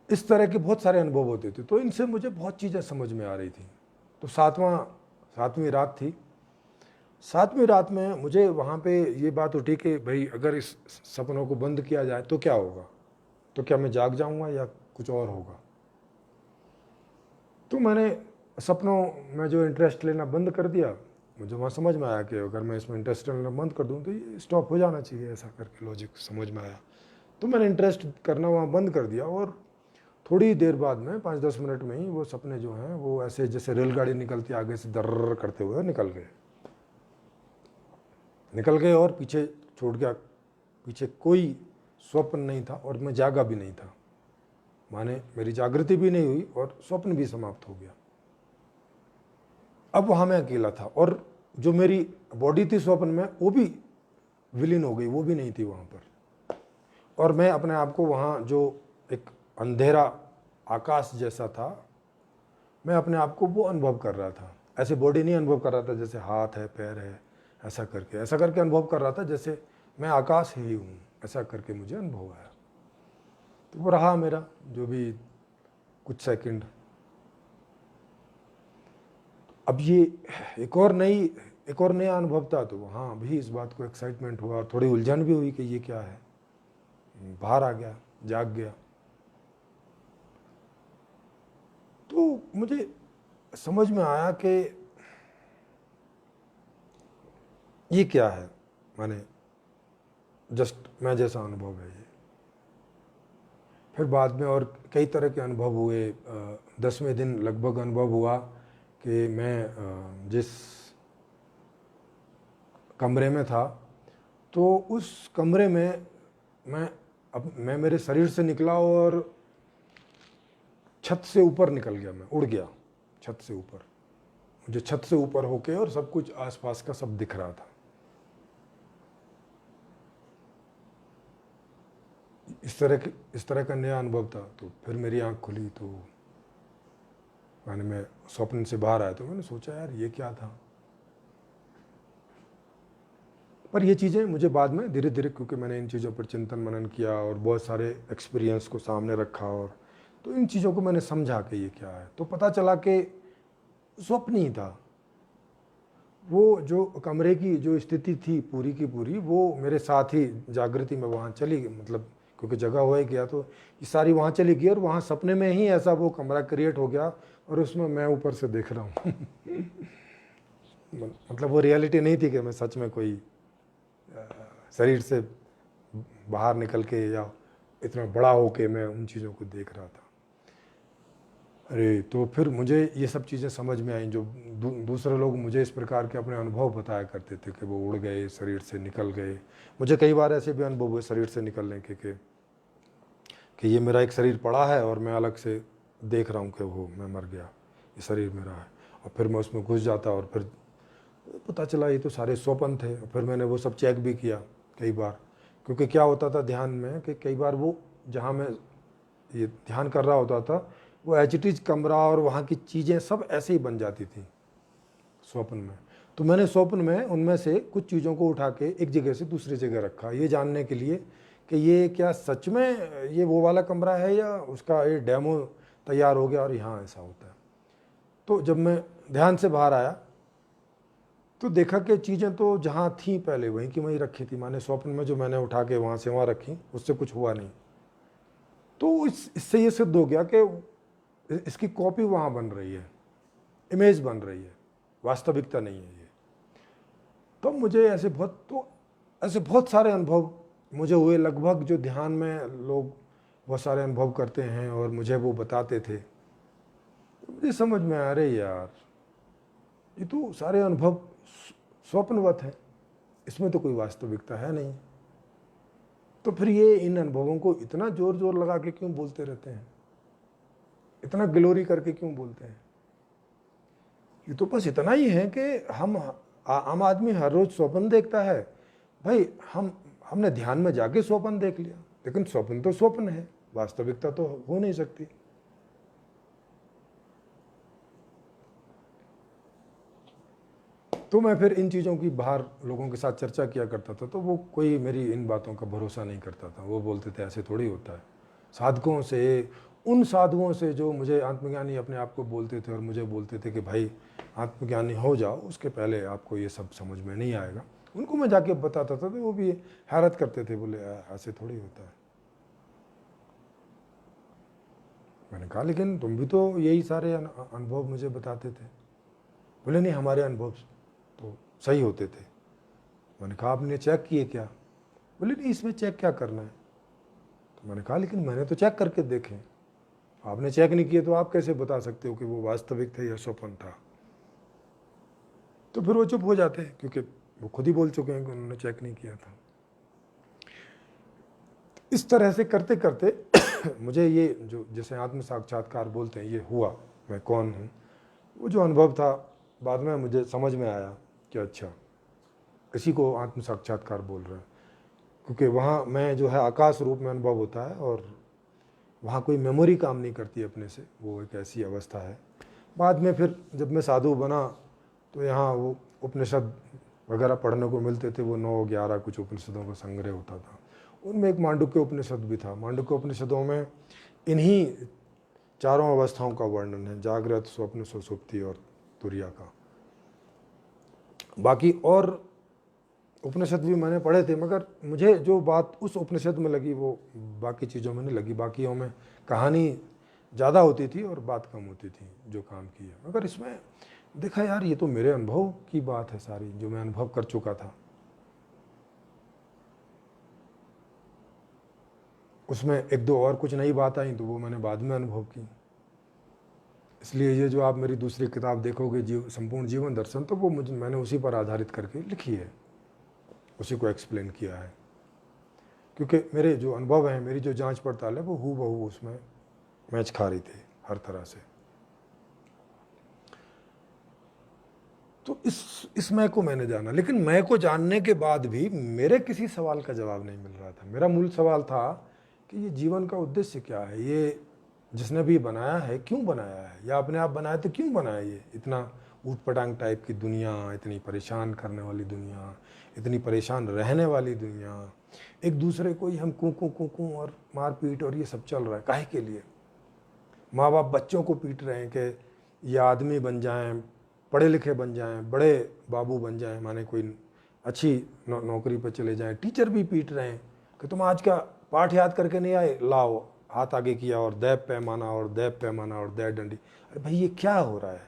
इस तरह के बहुत सारे अनुभव होते थे, तो इनसे मुझे बहुत चीज़ें समझ में आ रही थी। तो सातवीं रात थी। 7वीं रात में मुझे वहाँ पे ये बात उठी कि भाई अगर इस सपनों को बंद किया जाए तो क्या होगा, तो क्या मैं जाग जाऊँगा या कुछ और होगा। तो मैंने सपनों में जो इंटरेस्ट लेना बंद कर दिया। मुझे वहाँ समझ में आया कि अगर मैं इसमें इंटरेस्ट लेना बंद कर दूँ तो ये स्टॉप हो जाना चाहिए, ऐसा करके लॉजिक समझ में आया। तो मैंने इंटरेस्ट करना वहाँ बंद कर दिया और थोड़ी देर बाद में 5-10 मिनट में ही वो सपने जो हैं वो ऐसे जैसे रेलगाड़ी निकलती आगे से दर्र करते हुए निकल गए और पीछे छोड़ गया। पीछे कोई स्वप्न नहीं था और मैं जागा भी नहीं था, माने मेरी जागृति भी नहीं हुई और स्वप्न भी समाप्त हो गया। अब वहाँ मैं अकेला था और जो मेरी बॉडी थी स्वप्न में वो भी विलीन हो गई, वो भी नहीं थी वहाँ पर। और मैं अपने आप को वहाँ जो एक अंधेरा आकाश जैसा था, मैं अपने आप को वो अनुभव कर रहा था। ऐसे बॉडी नहीं अनुभव कर रहा था जैसे हाथ है पैर है, ऐसा करके अनुभव कर रहा था जैसे मैं आकाश ही हूँ, ऐसा करके मुझे अनुभव आया। तो वो रहा मेरा जो भी कुछ सेकंड। अब ये एक और नया अनुभव था, तो वहाँ भी इस बात को एक्साइटमेंट हुआ और थोड़ी उलझन भी हुई कि ये क्या है। बाहर आ गया, जाग गया। तो मुझे समझ में आया कि ये क्या है, माने जस्ट मैं जैसा अनुभव है ये। फिर बाद में और कई तरह के अनुभव हुए। 10वें दिन लगभग अनुभव हुआ कि मैं जिस कमरे में था, तो उस कमरे में मैं मेरे शरीर से निकला और छत से ऊपर निकल गया, मैं उड़ गया छत से ऊपर। मुझे छत से ऊपर होके और सब कुछ आसपास का सब दिख रहा था। इस तरह का नया अनुभव था। तो फिर मेरी आंख खुली, तो मैं स्वप्न से बाहर आया, तो मैंने सोचा यार ये क्या था। पर ये चीज़ें मुझे बाद में धीरे धीरे, क्योंकि मैंने इन चीज़ों पर चिंतन मनन किया और बहुत सारे एक्सपीरियंस को सामने रखा, और तो इन चीज़ों को मैंने समझा कि ये क्या है। तो पता चला कि स्वप्न ही था। वो जो कमरे की जो स्थिति थी पूरी की पूरी, वो मेरे साथ ही जागृति में वहाँ चली गई, मतलब क्योंकि जगह हो ही गया तो ये सारी वहाँ चली गई, और वहाँ सपने में ही ऐसा वो कमरा क्रिएट हो गया, और उसमें मैं ऊपर से देख रहा हूँ। मतलब वो रियलिटी नहीं थी कि मैं सच में कोई शरीर से बाहर निकल के या इतना बड़ा होके मैं उन चीज़ों को देख रहा था। अरे तो फिर मुझे ये सब चीज़ें समझ में आई। जो दूसरे लोग मुझे इस प्रकार के अपने अनुभव बताया करते थे कि वो उड़ गए, शरीर से निकल गए। मुझे कई बार ऐसे भी अनुभव हुए शरीर से निकलने के कि ये मेरा एक शरीर पड़ा है और मैं अलग से देख रहा हूँ कि वो मैं मर गया, ये शरीर मेरा है, और फिर मैं उसमें घुस जाता, और फिर पता चला ये तो सारे स्वप्न थे। फिर मैंने वो सब चेक भी किया कई बार, क्योंकि क्या होता था ध्यान में कि कई बार वो जहाँ मैं ये ध्यान कर रहा होता था, वो एच कमरा और वहाँ की चीज़ें सब ऐसे ही बन जाती थी स्वप्न में। तो मैंने स्वप्न में उनमें से कुछ चीज़ों को उठा के एक जगह से दूसरी जगह रखा, ये जानने के लिए कि ये क्या सच में ये वो वाला कमरा है या उसका ये डेमो तैयार हो गया और यहाँ ऐसा होता है। तो जब मैं ध्यान से बाहर आया तो देखा कि चीज़ें तो जहाँ थी पहले वहीं की वहीं रखी थी। मैंने स्वप्न में जो मैंने उठा के वहाँ से वहाँ रखी, उससे कुछ हुआ नहीं। तो इससे ये सिद्ध हो गया कि इसकी कॉपी वहाँ बन रही है, इमेज बन रही है, वास्तविकता नहीं है ये। तो मुझे ऐसे बहुत सारे अनुभव मुझे हुए। लगभग जो ध्यान में लोग बहुत सारे अनुभव करते हैं और मुझे वो बताते थे, तो मुझे समझ में आ रही यार ये तो सारे अनुभव स्वप्नवत है, इसमें तो कोई वास्तविकता है नहीं। तो फिर ये इन अनुभवों को इतना जोर जोर लगा के क्यों बोलते रहते हैं, इतना ग्लोरी करके क्यों बोलते हैं? ये तो बस इतना ही है कि हम आम आदमी हर रोज स्वप्न देखता है। भाई हमने ध्यान में जाके स्वप्न देख लिया, लेकिन स्वप्न तो स्वप्न है, वास्तविकता तो हो नहीं सकती। तो मैं फिर इन चीज़ों की बाहर लोगों के साथ चर्चा किया करता था, तो वो कोई मेरी इन बातों का भरोसा नहीं करता था। वो बोलते थे ऐसे थोड़ी होता है। साधकों से, उन साधुओं से जो मुझे आत्मज्ञानी अपने आप को बोलते थे और मुझे बोलते थे कि भाई आत्मज्ञानी हो जाओ, उसके पहले आपको ये सब समझ में नहीं आएगा, उनको मैं जाके बताता था तो वो भी हैरत करते थे, बोले ऐसे थोड़ी होता है। मैंने कहा लेकिन तुम भी तो यही सारे अनुभव मुझे बताते थे। बोले नहीं, हमारे अनुभव तो सही होते थे। मैंने कहा आपने चेक किए क्या? बोले नहीं, इसमें चेक क्या करना है। तो मैंने कहा लेकिन मैंने तो चेक करके देखे, आपने चेक नहीं किए तो आप कैसे बता सकते हो कि वो वास्तविक थे या स्वप्न था? तो फिर वो चुप हो जाते हैं, क्योंकि वो खुद ही बोल चुके हैं कि उन्होंने चेक नहीं किया था। इस तरह से करते करते मुझे ये जो जैसे आत्म साक्षात्कार बोलते हैं ये हुआ, मैं कौन हूँ, वो जो अनुभव था बाद में मुझे समझ में आया कि अच्छा इसी को आत्म साक्षात्कार बोल रहे हैं। क्योंकि वहाँ मैं जो है आकाश रूप में अनुभव होता है और वहाँ कोई मेमोरी काम नहीं करती अपने से, वो एक ऐसी अवस्था है। बाद में फिर जब मैं साधु बना तो यहाँ वो उपनिषद वगैरह पढ़ने को मिलते थे, वो 9-11 कुछ उपनिषदों का संग्रह होता था। उनमें एक मांडुक्य उपनिषद भी था। मांडुक्य उपनिषदों में इन्हीं चारों अवस्थाओं का वर्णन है, जागृत, स्वप्न, सुषुप्ति और तुरिया का। बाकी और उपनिषद भी मैंने पढ़े थे, मगर मुझे जो बात उस उपनिषद में लगी वो बाकी चीज़ों में नहीं लगी। बाकियों में कहानी ज़्यादा होती थी और बात कम होती थी जो काम की है। मगर इसमें देखा यार, ये तो मेरे अनुभव की बात है सारी, जो मैं अनुभव कर चुका था। उसमें एक दो और कुछ नई बात आई तो वो मैंने बाद में अनुभव की। इसलिए ये जो आप मेरी दूसरी किताब देखोगे, संपूर्ण जीवन दर्शन, तो वो मैंने उसी पर आधारित करके लिखी है, उसी को एक्सप्लेन किया है। क्योंकि मेरे जो अनुभव हैं, मेरी जो जांच पड़ताल है, वो हूबहू उसमें मैच खा रही थी हर तरह से। तो इस मैं को मैंने जाना, लेकिन मैं को जानने के बाद भी मेरे किसी सवाल का जवाब नहीं मिल रहा था। मेरा मूल सवाल था कि ये जीवन का उद्देश्य क्या है, ये जिसने भी बनाया है क्यों बनाया है, या अपने आप बनाया तो क्यों बनाया ये इतना ऊट पटांग टाइप की दुनिया, इतनी परेशान करने वाली दुनिया, इतनी परेशान रहने वाली दुनिया, एक दूसरे को ही हम कूं और मारपीट और ये सब चल रहा है, काहे के लिए? माँ बाप बच्चों को पीट रहे हैं कि ये आदमी बन जाएं, पढ़े लिखे बन जाएं, बड़े बाबू बन जाएं, माने कोई अच्छी नौकरी पर चले जाएं। टीचर भी पीट रहे हैं कि तुम आज का पाठ याद करके नहीं आए, लाओ हाथ आगे किया और दैब पैमाना और दैब पैमाना और दैब डंडी। अरे भाई, ये क्या हो रहा है?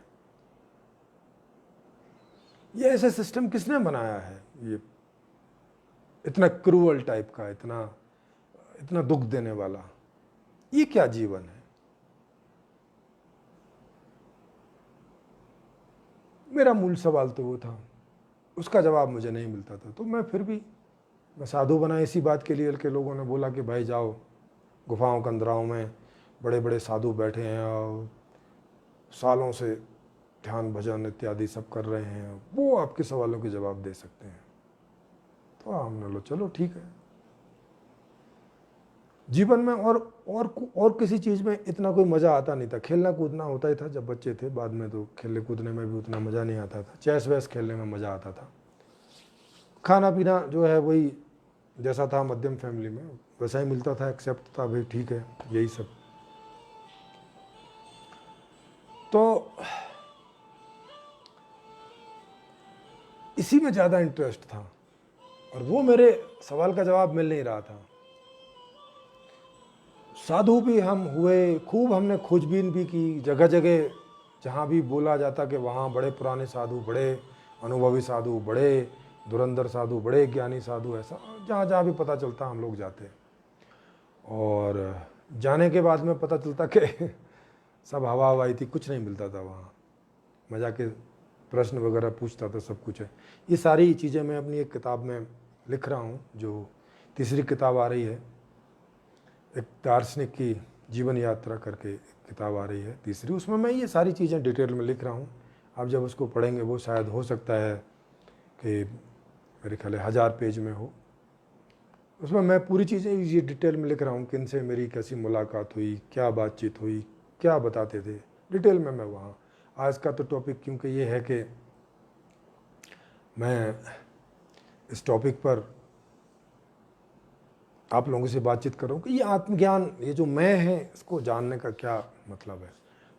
ये ऐसा सिस्टम किसने बनाया है? ये इतना क्रूअल टाइप का, इतना इतना दुख देने वाला, ये क्या जीवन है? मेरा मूल सवाल तो वो था, उसका जवाब मुझे नहीं मिलता था। तो मैं फिर भी मैं साधु बना इसी बात के लिए कि लोगों ने बोला कि भाई जाओ, गुफाओं कंदराओं में बड़े बड़े साधु बैठे हैं और सालों से ध्यान भजन इत्यादि सब कर रहे हैं, वो आपके सवालों के जवाब दे सकते हैं। तो हमने लो चलो ठीक है। जीवन में और किसी चीज़ में इतना कोई मज़ा आता नहीं था। खेलना कूदना होता ही था जब बच्चे थे, बाद में तो खेलने कूदने में भी उतना मज़ा नहीं आता था। चेस वेस खेलने में मज़ा आता था। खाना पीना जो है वही जैसा था मध्यम फैमिली में वैसा ही मिलता था, एक्सेप्ट था भाई ठीक है, यही सब। तो इसी में ज़्यादा इंटरेस्ट था और वो मेरे सवाल का जवाब मिल नहीं रहा था। साधु भी हम हुए, खूब हमने खोजबीन भी की, जगह जगह जहाँ भी बोला जाता कि वहाँ बड़े पुराने साधु, बड़े अनुभवी साधु, बड़े धुरंधर साधु, बड़े ज्ञानी साधु, ऐसा जहाँ जहाँ भी पता चलता हम लोग जाते। और जाने के बाद में पता चलता कि सब हवा हवाई थी, कुछ नहीं मिलता था वहाँ। मजा के प्रश्न वगैरह पूछता था, सब कुछ है। ये सारी चीज़ें मैं अपनी एक किताब में लिख रहा हूँ, जो तीसरी किताब आ रही है। एक दार्शनिक की जीवन यात्रा करके किताब आ रही है तीसरी, उसमें मैं ये सारी चीज़ें डिटेल में लिख रहा हूँ। आप जब उसको पढ़ेंगे वो शायद हो सकता है कि मेरे ख्याल 1000 पेज में हो। उसमें मैं पूरी चीज़ें ये डिटेल में लिख रहा हूँ, किन से मेरी कैसी मुलाकात हुई, क्या बातचीत हुई, क्या बताते थे, डिटेल में मैं वहाँ। आज का तो टॉपिक क्योंकि ये है कि मैं इस टॉपिक पर आप लोगों से बातचीत करूँ कि ये आत्मज्ञान, ये जो मैं है, इसको जानने का क्या मतलब है।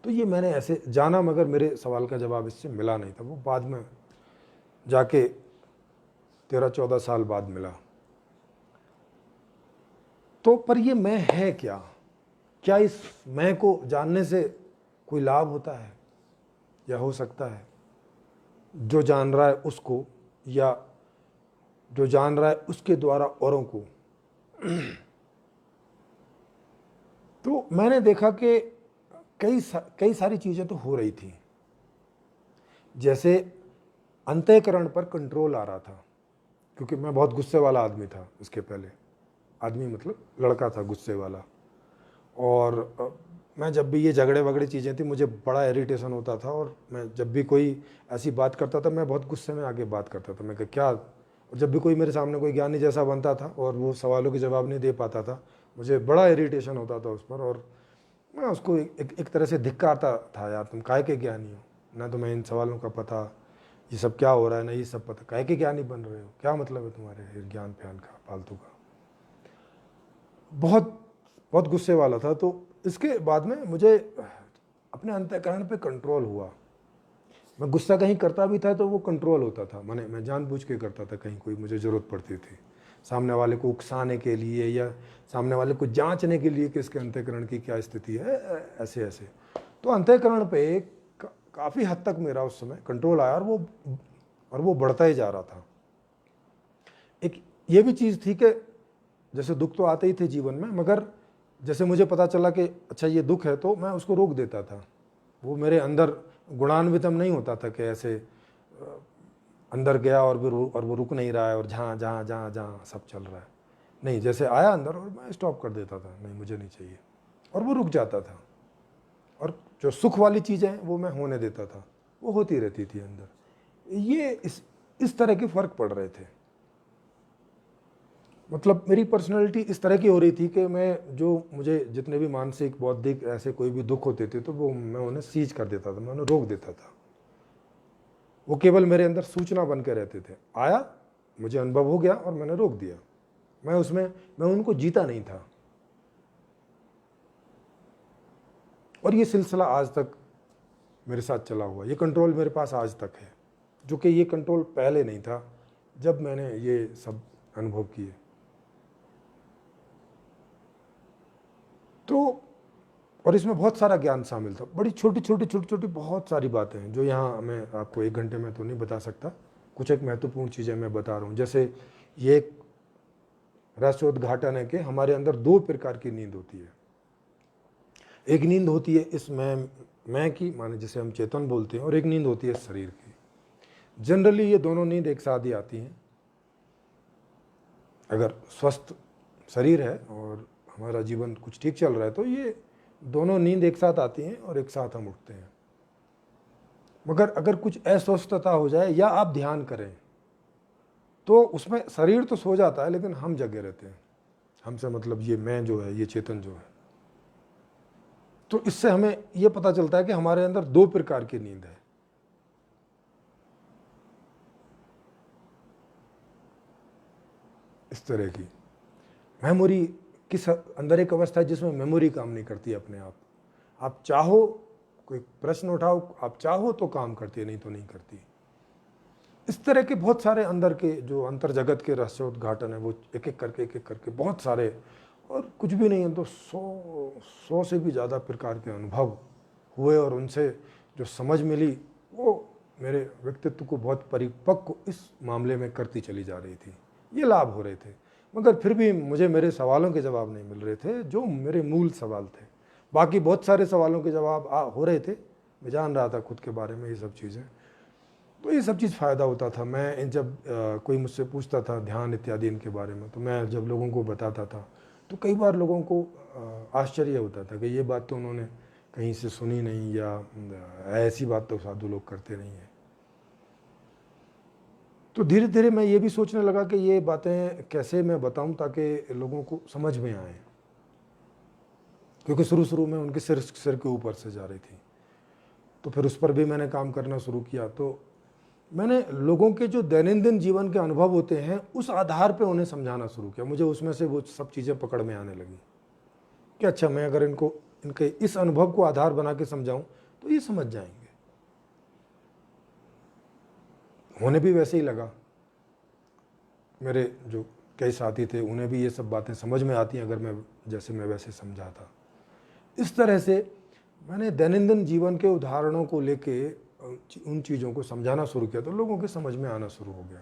तो ये मैंने ऐसे जाना, मगर मेरे सवाल का जवाब इससे मिला नहीं था। वो बाद में जाके 13-14 साल बाद मिला। तो पर ये मैं है क्या? क्या इस मैं को जानने से कोई लाभ होता है, या हो सकता है जो जान रहा है उसको, या जो जान रहा है उसके द्वारा औरों को? तो मैंने देखा कि कई सारी चीज़ें तो हो रही थी। जैसे अंतःकरण पर कंट्रोल आ रहा था, क्योंकि मैं बहुत गुस्से वाला आदमी था इसके पहले। आदमी मतलब लड़का था गुस्से वाला। और मैं जब भी ये झगड़े वगड़े चीज़ें थी, मुझे बड़ा इरिटेशन होता था। और मैं जब भी कोई ऐसी बात करता था, मैं बहुत गुस्से में आके बात करता था। मैं कहा क्या, और जब भी कोई मेरे सामने कोई ज्ञानी जैसा बनता था और वो सवालों के जवाब नहीं दे पाता था, मुझे बड़ा इरिटेशन होता था उस पर। और मैं उसको एक तरह से धिक्कारता था, यार तुम काहे के ज्ञानी हो, ना तुम्हें इन सवालों का पता, ये सब क्या हो रहा है ना ये सब पता, काहे के ज्ञानी बन रहे हो, क्या मतलब है तुम्हारे ज्ञान फ्यान का फालतू का। बहुत बहुत गुस्से वाला था। तो इसके बाद में मुझे अपने अंतःकरण पे कंट्रोल हुआ। मैं गुस्सा कहीं करता भी था तो वो कंट्रोल होता था, मैं जानबूझ के करता था, कहीं कोई मुझे ज़रूरत पड़ती थी सामने वाले को उकसाने के लिए या सामने वाले को जांचने के लिए कि इसके अंतःकरण की क्या स्थिति है, ऐसे ऐसे। तो अंतःकरण पे काफ़ी हद तक मेरा उस समय कंट्रोल आया और वो बढ़ता ही जा रहा था। एक ये भी चीज़ थी कि जैसे दुख तो आते ही थे जीवन में, मगर जैसे मुझे पता चला कि अच्छा ये दुख है तो मैं उसको रोक देता था। वो मेरे अंदर गुणान्वितम नहीं होता था कि ऐसे अंदर गया और वो रुक नहीं रहा है और जहाँ जहाँ जहाँ जहाँ सब चल रहा है। नहीं, जैसे आया अंदर और मैं स्टॉप कर देता था, नहीं मुझे नहीं चाहिए, और वो रुक जाता था। और जो सुख वाली चीज़ें वो मैं होने देता था, वो होती रहती थी अंदर। ये इस तरह के फ़र्क पड़ रहे थे। मतलब मेरी पर्सनैलिटी इस तरह की हो रही थी कि मुझे जितने भी मानसिक बौद्धिक ऐसे कोई भी दुख होते थे तो वो मैं उन्हें सीज कर देता था, मैं उन्हें रोक देता था। वो केवल मेरे अंदर सूचना बन के रहते थे। आया, मुझे अनुभव हो गया और मैंने रोक दिया। मैं उनको जीता नहीं था। और ये सिलसिला आज तक मेरे साथ चला हुआ, ये कंट्रोल मेरे पास आज तक है, जो कि ये कंट्रोल पहले नहीं था जब मैंने ये सब अनुभव किए। तो और इसमें बहुत सारा ज्ञान शामिल था, बड़ी छोटी छोटी बहुत सारी बातें हैं जो यहाँ मैं आपको 1 घंटे में तो नहीं बता सकता। कुछ एक महत्वपूर्ण चीज़ें मैं बता रहा हूँ। जैसे ये एक रहस्योद्घाटन है कि हमारे अंदर 2 प्रकार की नींद होती है। एक नींद होती है इस मैं की, माने जिसे हम चेतन बोलते हैं, और एक नींद होती है शरीर की। जनरली ये दोनों नींद एक साथ ही आती हैं। अगर स्वस्थ शरीर है और हमारा जीवन कुछ ठीक चल रहा है तो ये दोनों नींद एक साथ आती हैं और एक साथ हम उठते हैं। मगर अगर कुछ अस्वस्थता हो जाए या आप ध्यान करें तो उसमें शरीर तो सो जाता है लेकिन हम जगे रहते हैं। हमसे मतलब ये मैं जो है, ये चेतन जो है। तो इससे हमें ये पता चलता है कि हमारे अंदर 2 प्रकार की नींद है। इस तरह की मेमोरी किस अंदर एक अवस्था है जिसमें मेमोरी काम नहीं करती अपने आप। आप चाहो कोई प्रश्न उठाओ, आप चाहो तो काम करती है, नहीं तो नहीं करती। इस तरह के बहुत सारे अंदर के जो अंतर जगत के रहस्योद्घाटन है वो एक एक करके बहुत सारे, और कुछ भी नहीं है तो 100 से भी ज़्यादा प्रकार के अनुभव हुए, और उनसे जो समझ मिली वो मेरे व्यक्तित्व को बहुत परिपक्व इस मामले में करती चली जा रही थी। ये लाभ हो रहे थे, मगर फिर भी मुझे मेरे सवालों के जवाब नहीं मिल रहे थे जो मेरे मूल सवाल थे। बाकी बहुत सारे सवालों के जवाब हो रहे थे, मैं जान रहा था खुद के बारे में ये सब चीज़ें। तो ये सब चीज़ फ़ायदा होता था। मैं जब कोई मुझसे पूछता था ध्यान इत्यादि इनके बारे में, तो मैं जब लोगों को बताता था तो कई बार लोगों को आश्चर्य होता था कि ये बात तो उन्होंने कहीं से सुनी नहीं, या ऐसी बात तो साधु लोग करते नहीं हैं। तो धीरे धीरे मैं ये भी सोचने लगा कि ये बातें कैसे मैं बताऊं ताकि लोगों को समझ में आए, क्योंकि शुरू में उनके सिर के ऊपर से जा रही थी। तो फिर उस पर भी मैंने काम करना शुरू किया। तो मैंने लोगों के जो दैनंदिन जीवन के अनुभव होते हैं उस आधार पे उन्हें समझाना शुरू किया। मुझे उसमें से वो सब चीज़ें पकड़ में आने लगी कि अच्छा, मैं अगर इनके इस अनुभव को आधार बना के समझाऊं तो ये समझ जाएंगे। उन्हें भी वैसे ही लगा। मेरे जो कई साथी थे उन्हें भी ये सब बातें समझ में आती हैं अगर मैं वैसे समझाता। इस तरह से मैंने दैनंदिन जीवन के उदाहरणों को लेके उन चीज़ों को समझाना शुरू किया तो लोगों के समझ में आना शुरू हो गया।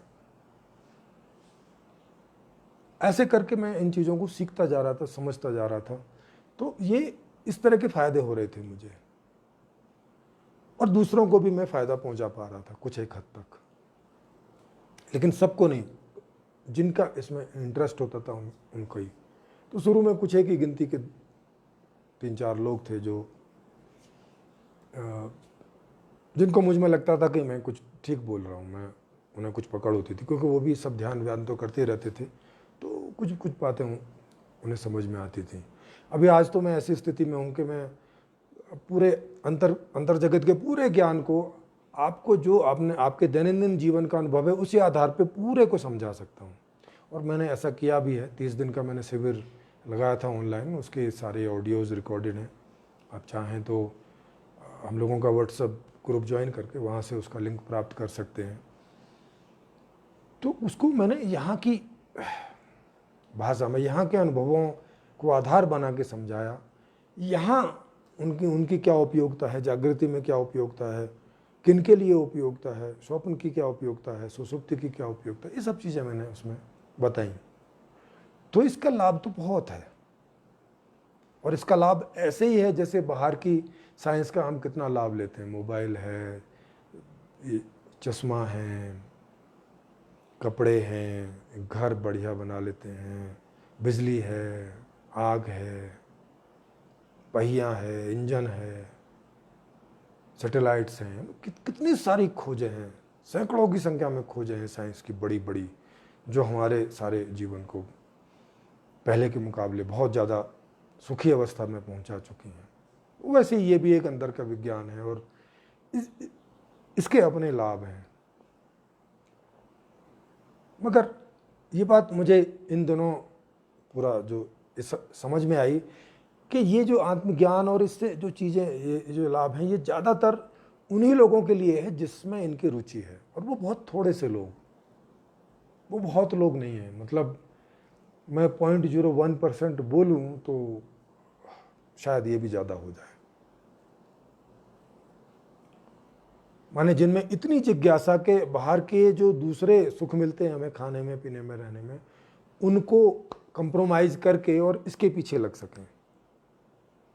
ऐसे करके मैं इन चीज़ों को सीखता जा रहा था, समझता जा रहा था। तो ये इस तरह के फ़ायदे हो रहे थे मुझे, और दूसरों को भी मैं फ़ायदा पहुंचा पा रहा था कुछ एक हद तक, लेकिन सबको नहीं। जिनका इसमें इंटरेस्ट होता था उनको ही। तो शुरू में कुछ एक ही गिनती के 3-4 लोग थे जो जिनको मुझ में लगता था कि मैं कुछ ठीक बोल रहा हूँ, मैं उन्हें कुछ पकड़ होती थी, क्योंकि वो भी सब ध्यान तो करते रहते थे। तो कुछ बातें उन्हें समझ में आती थी। अभी आज तो मैं ऐसी स्थिति में हूँ कि मैं पूरे अंतर जगत के पूरे ज्ञान को आपको जो आपके दैनंदिन जीवन का अनुभव है उसी आधार पे पूरे को समझा सकता हूँ। और मैंने ऐसा किया भी है। 30 दिन का मैंने शिविर लगाया था ऑनलाइन, उसके सारे ऑडियोज़ रिकॉर्डेड हैं। आप चाहें तो हम लोगों का व्हाट्सएप ग्रुप ज्वाइन करके वहाँ से उसका लिंक प्राप्त कर सकते हैं। तो उसको मैंने यहाँ की भाषा में, यहाँ के अनुभवों को आधार बना के समझाया। यहाँ उनकी क्या उपयोगिता है, जागृति में क्या उपयोगिता है, किन के लिए उपयोगिता है, स्वप्न की क्या उपयोगिता है, सुसुप्ति की क्या उपयोगिता है, ये सब चीज़ें मैंने उसमें बताई। तो इसका लाभ तो बहुत है, और इसका लाभ ऐसे ही है जैसे बाहर की साइंस का हम कितना लाभ लेते हैं। मोबाइल है, चश्मा है, कपड़े हैं, घर बढ़िया बना लेते हैं, बिजली है, आग है, पहिया है, इंजन है, सैटेलाइट्स हैं, कितनी सारी खोजें हैं, सैकड़ों की संख्या में खोजें हैं साइंस की बड़ी बड़ी, जो हमारे सारे जीवन को पहले के मुकाबले बहुत ज़्यादा सुखी अवस्था में पहुंचा चुकी हैं। वैसे ये भी एक अंदर का विज्ञान है, और इसके अपने लाभ हैं। मगर ये बात मुझे इन दिनों पूरा जो समझ में आई कि ये जो आत्मज्ञान और इससे जो चीज़ें, ये जो लाभ हैं, ये ज़्यादातर उन्हीं लोगों के लिए है जिसमें इनकी रुचि है, और वो बहुत थोड़े से लोग, वो बहुत लोग नहीं हैं। मतलब मैं 0.01% बोलूँ तो शायद ये भी ज़्यादा हो जाए, माने जिनमें इतनी जिज्ञासा के बाहर के जो दूसरे सुख मिलते हैं हमें खाने में, पीने में, रहने में, उनको कंप्रोमाइज करके और इसके पीछे लग सकें।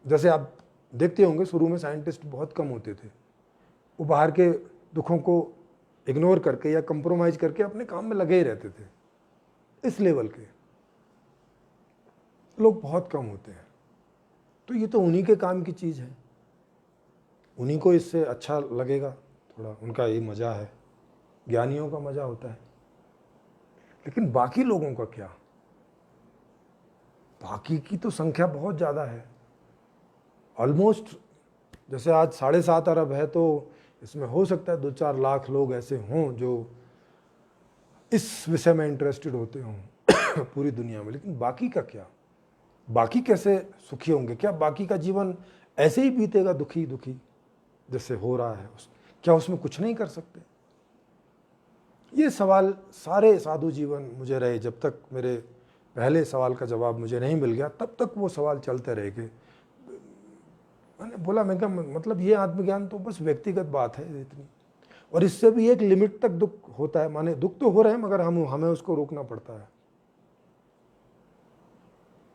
जैसे आप देखते होंगे शुरू में साइंटिस्ट बहुत कम होते थे, वो बाहर के दुखों को इग्नोर करके या कंप्रोमाइज करके अपने काम में लगे ही रहते थे। इस लेवल के लोग बहुत कम होते हैं। तो ये तो उन्हीं के काम की चीज़ है, उन्हीं को इससे अच्छा लगेगा, थोड़ा उनका ये मज़ा है, ज्ञानियों का मज़ा होता है। लेकिन बाकी लोगों का क्या? बाकी की तो संख्या बहुत ज़्यादा है। ऑलमोस्ट जैसे आज 7.5 अरब है, तो इसमें हो सकता है 2-4 लाख लोग ऐसे हों जो इस विषय में इंटरेस्टेड होते हों पूरी दुनिया में। लेकिन बाकी का क्या? बाकी कैसे सुखी होंगे? क्या बाकी का जीवन ऐसे ही बीतेगा दुखी दुखी जैसे हो रहा है? क्या उसमें कुछ नहीं कर सकते? ये सवाल सारे साधु जीवन मुझे रहे, जब तक मेरे पहले सवाल का जवाब मुझे नहीं मिल गया तब तक वो सवाल चलते रहे। कि मैंने बोला, मैं क्या मतलब ये आत्मज्ञान तो बस व्यक्तिगत बात है इतनी, और इससे भी एक लिमिट तक दुख होता है। माने दुख तो हो रहे हैं मगर हमें उसको रोकना पड़ता है।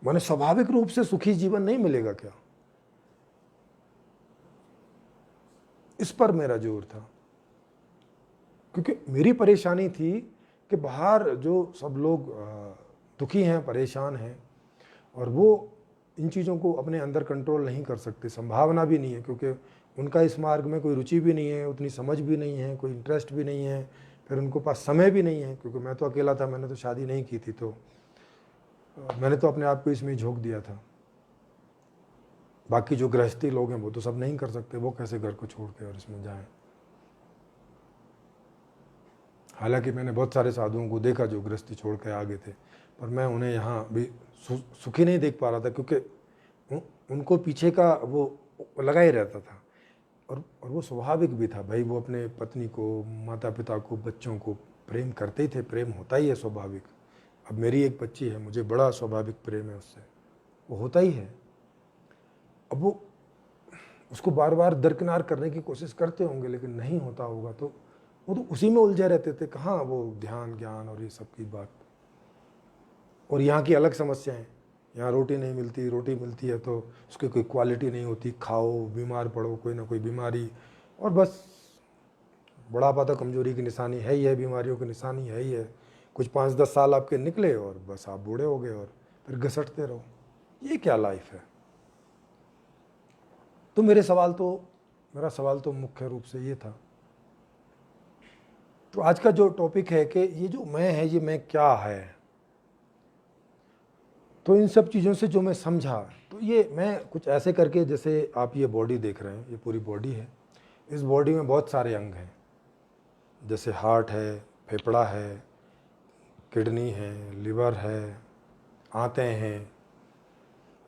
माने स्वाभाविक रूप से सुखी जीवन नहीं मिलेगा क्या? इस पर मेरा जोर था, क्योंकि मेरी परेशानी थी कि बाहर जो सब लोग दुखी हैं, परेशान हैं, और वो इन चीज़ों को अपने अंदर कंट्रोल नहीं कर सकते, संभावना भी नहीं है, क्योंकि उनका इस मार्ग में कोई रुचि भी नहीं है, उतनी समझ भी नहीं है, कोई इंटरेस्ट भी नहीं है, फिर उनको पास समय भी नहीं है। क्योंकि मैं तो अकेला था, मैंने तो शादी नहीं की थी, तो मैंने तो अपने आप को इसमें झोंक दिया था। बाकी जो गृहस्थी लोग हैं वो तो सब नहीं कर सकते, वो कैसे घर को छोड़ के और इसमें जाएं। हालांकि मैंने बहुत सारे साधुओं को देखा जो गृहस्थी छोड़ के आ गए थे, पर मैं उन्हें यहाँ भी सुखी नहीं देख पा रहा था, क्योंकि उनको पीछे का वो लगा ही रहता था। और वो स्वाभाविक भी था भाई, वो अपने पत्नी को, माता पिता को, बच्चों को प्रेम करते ही थे, प्रेम होता ही है स्वाभाविक। अब मेरी एक बच्ची है, मुझे बड़ा स्वाभाविक प्रेम है उससे, वो होता ही है। अब वो उसको बार बार दरकिनार करने की कोशिश करते होंगे, लेकिन नहीं होता होगा, तो वो तो उसी में उलझे रहते थे। कहाँ वो ध्यान, ज्ञान और ये सब की बात। और यहाँ की अलग समस्याएं, यहाँ रोटी नहीं मिलती, रोटी मिलती है तो उसकी कोई क्वालिटी नहीं होती, खाओ बीमार पड़ो, कोई ना कोई बीमारी, और बस बुढ़ापा तो कमजोरी की निशानी है ही है, बीमारियों की निशानी है ही है। कुछ 5-10 साल आपके निकले और बस आप बूढ़े हो गए, और फिर घसटते रहो। ये क्या लाइफ है? तो मेरा सवाल तो मुख्य रूप से ये था। तो आज का जो टॉपिक है कि ये जो मैं है, ये मैं क्या है, तो इन सब चीज़ों से जो मैं समझा, तो ये मैं कुछ ऐसे करके, जैसे आप ये बॉडी देख रहे हैं, ये पूरी बॉडी है, इस बॉडी में बहुत सारे अंग हैं, जैसे हार्ट है, फेफड़ा है, किडनी है, लिवर है, आंतें हैं,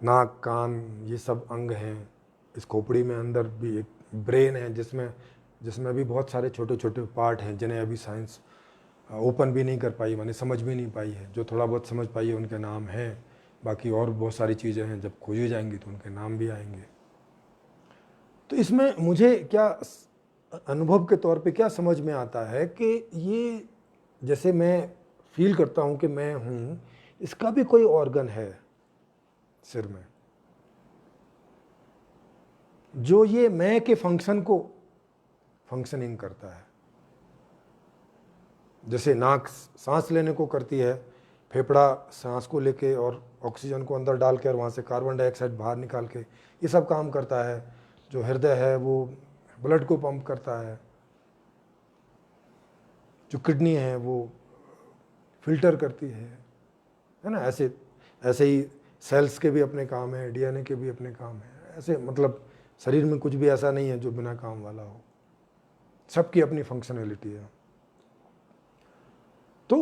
नाक, कान, ये सब अंग हैं। इस खोपड़ी में अंदर भी एक ब्रेन है जिसमें जिसमें भी बहुत सारे छोटे छोटे पार्ट हैं जिन्हें अभी साइंस ओपन भी नहीं कर पाई, माने समझ भी नहीं पाई है। जो थोड़ा बहुत समझ पाई है उनके नाम हैं, बाकी और बहुत सारी चीज़ें हैं, जब खोजी जाएंगी तो उनके नाम भी आएंगे। तो इसमें मुझे क्या अनुभव के तौर पे क्या समझ में आता है कि ये जैसे मैं फील करता हूँ कि मैं हूँ, इसका भी कोई ऑर्गन है सिर में जो ये मैं के फंक्शन को फंक्शनिंग करता है। जैसे नाक सांस लेने को करती है, फेफड़ा सांस को लेके और ऑक्सीजन को अंदर डाल के और वहाँ से कार्बन डाइऑक्साइड बाहर निकाल के ये सब काम करता है। जो हृदय है वो ब्लड को पंप करता है, जो किडनी है वो फिल्टर करती है ना। ऐसे ऐसे ही सेल्स के भी अपने काम है, डीएनए के भी अपने काम है। ऐसे मतलब शरीर में कुछ भी ऐसा नहीं है जो बिना काम वाला हो, सबकी अपनी फंक्शनैलिटी है। तो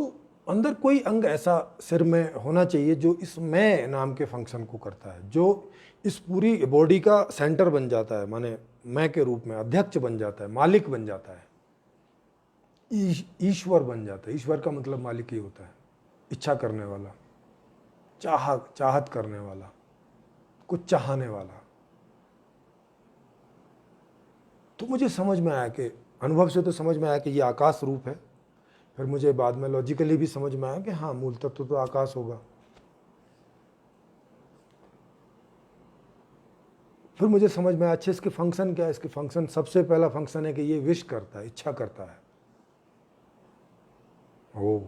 अंदर कोई अंग ऐसा सिर में होना चाहिए जो इस मैं नाम के फंक्शन को करता है, जो इस पूरी बॉडी का सेंटर बन जाता है, माने मैं के रूप में अध्यक्ष बन जाता है, मालिक बन जाता है, ईश्वर बन जाता है। ईश्वर का मतलब मालिक ही होता है, इच्छा करने वाला, चाहत करने वाला, कुछ चाहने वाला। तो मुझे समझ में आया कि अनुभव से तो समझ में आया कि ये आकाश रूप है। फिर मुझे बाद में लॉजिकली भी समझ में आया कि हाँ, मूल तत्व तो आकाश होगा। फिर मुझे समझ में आया अच्छा इसके फंक्शन क्या है। इसके फंक्शन, सबसे पहला फंक्शन है कि ये विश करता है, इच्छा करता है। ओ,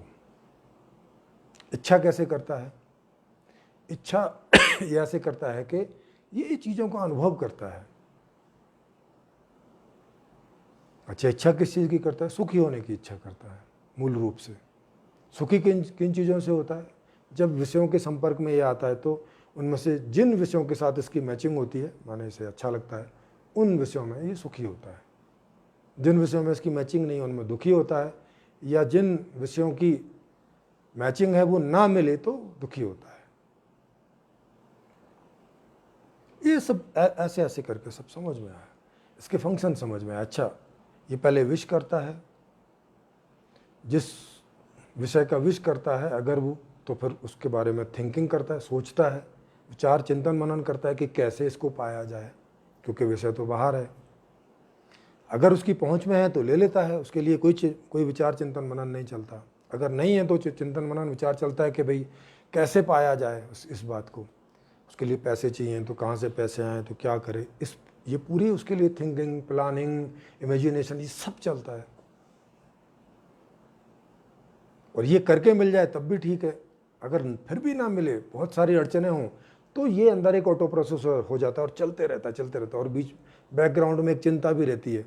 इच्छा कैसे करता है? इच्छा ये ऐसे करता है कि ये चीज़ों का अनुभव करता है। अच्छा, इच्छा किस चीज़ की करता है? सुखी होने की इच्छा करता है मूल रूप से। सुखी किन किन चीज़ों से होता है? जब विषयों के संपर्क में ये आता है तो उनमें से जिन विषयों के साथ इसकी मैचिंग होती है, माने इसे अच्छा लगता है, उन विषयों में ये सुखी होता है। जिन विषयों में इसकी मैचिंग नहीं, उनमें दुखी होता है। या जिन विषयों की मैचिंग है वो ना मिले तो दुखी होता है। ये सब ऐसे ऐसे करके सब समझ में आया, इसके फंक्शन समझ में आया। अच्छा, ये पहले विश करता है, जिस विषय का विश करता है अगर वो, तो फिर उसके बारे में थिंकिंग करता है, सोचता है, विचार चिंतन मनन करता है कि कैसे इसको पाया जाए, क्योंकि विषय तो बाहर है। अगर उसकी पहुंच में है तो ले लेता है, उसके लिए कोई विचार चिंतन मनन नहीं चलता। अगर नहीं है तो चिंतन मनन विचार चलता है कि भाई कैसे पाया जाए इस बात को। उसके लिए पैसे चाहिए तो कहाँ से पैसे आए, तो क्या करे, ये पूरी उसके लिए थिंकिंग, प्लानिंग, इमेजिनेशन, ये सब चलता है। और ये करके मिल जाए तब भी ठीक है, अगर फिर भी ना मिले, बहुत सारी अड़चने हों, तो ये अंदर एक ऑटो प्रोसेसर हो जाता है और चलते रहता है। और बीच बैकग्राउंड में एक चिंता भी रहती है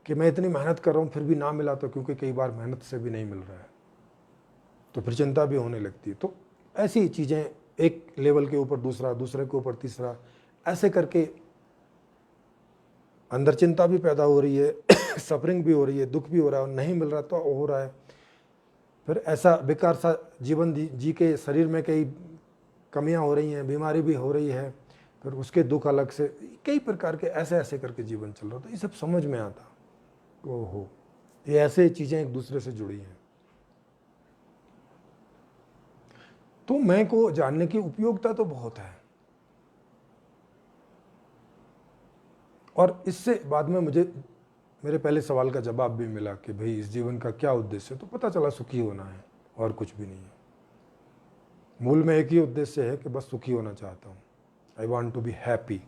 कि मैं इतनी मेहनत कर रहा हूँ फिर भी ना मिला तो, क्योंकि कई बार मेहनत से भी नहीं मिल रहा है, तो फिर चिंता भी होने लगती है। तो ऐसी चीज़ें, एक लेवल के ऊपर दूसरा, दूसरे के ऊपर तीसरा, ऐसे करके अंदर चिंता भी पैदा हो रही है, सफरिंग भी हो रही है, दुख भी हो रहा है, और नहीं मिल रहा तो हो रहा है। फिर ऐसा बेकार सा जीवन जी के शरीर में कई कमियां हो रही हैं, बीमारी भी हो रही है, फिर उसके दुख अलग से, कई प्रकार के ऐसे ऐसे करके जीवन चल रहा था। ये सब समझ में आता, ओहो, ये ऐसे चीज़ें एक दूसरे से जुड़ी हैं। तो मैं को जानने की उपयोगिता तो बहुत है। और इससे बाद में मुझे मेरे पहले सवाल का जवाब भी मिला कि भाई इस जीवन का क्या उद्देश्य है, तो पता चला सुखी होना है और कुछ भी नहीं है। मूल में एक ही उद्देश्य है कि बस सुखी होना चाहता हूँ, I want to be happy.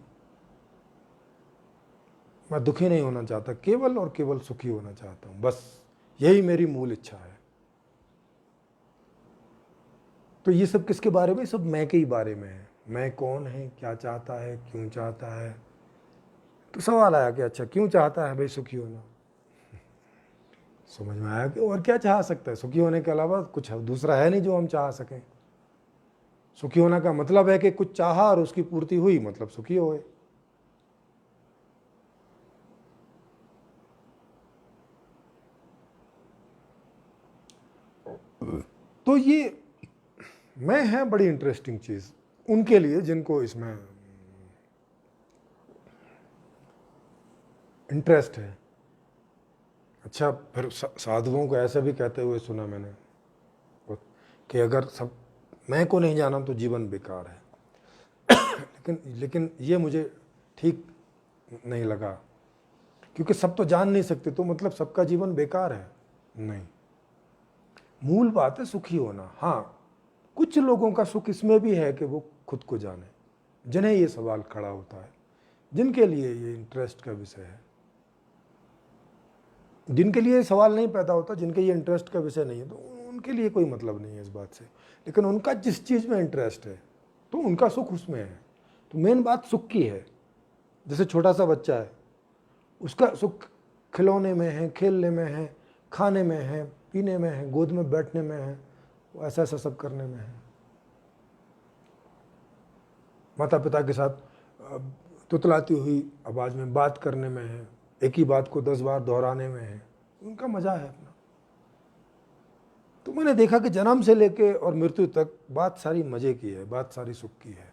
मैं दुखी नहीं होना चाहता, केवल और केवल सुखी होना चाहता हूँ, बस यही मेरी मूल इच्छा है। तो ये सब किसके बारे में? सब मैं के ही बारे में है। मैं कौन है, क्या चाहता है, क्यों चाहता है। तो सवाल आया कि अच्छा क्यों चाहता है भाई सुखी होना। समझ में आया कि और क्या चाह सकता है, सुखी होने के अलावा कुछ दूसरा है नहीं जो हम चाह सकें। सुखी होना का मतलब है कि कुछ चाहा और उसकी पूर्ति हुई, मतलब सुखी होए। तो ये मैं है बड़ी इंटरेस्टिंग चीज उनके लिए जिनको इसमें इंटरेस्ट है। अच्छा, फिर साधुओं को ऐसा भी कहते हुए सुना मैंने कि अगर सब मैं को नहीं जाना तो जीवन बेकार है। लेकिन लेकिन ये मुझे ठीक नहीं लगा, क्योंकि सब तो जान नहीं सकते, तो मतलब सबका जीवन बेकार है? नहीं, मूल बात है सुखी होना। हाँ, कुछ लोगों का सुख इसमें भी है कि वो खुद को जाने, जिन्हें ये सवाल खड़ा होता है, जिनके लिए ये इंटरेस्ट का विषय है। जिनके लिए सवाल नहीं पैदा होता, जिनके ये इंटरेस्ट का विषय नहीं है, तो उनके लिए कोई मतलब नहीं है इस बात से। लेकिन उनका जिस चीज़ में इंटरेस्ट है तो उनका सुख उसमें है। तो मेन बात सुख की है। जैसे छोटा सा बच्चा है, उसका सुख खिलौने में है, खेलने में है, खाने में है, पीने में है, गोद में बैठने में है, वो ऐसा ऐसा सब करने में है। माता पिता के साथ तुतलाती हुई आवाज़ में बात करने में है, एक ही बात को 10 बार दोहराने में है, उनका मजा है अपना। तो मैंने देखा कि जन्म से लेके और मृत्यु तक बात सारी मजे की है, बात सारी सुख की है।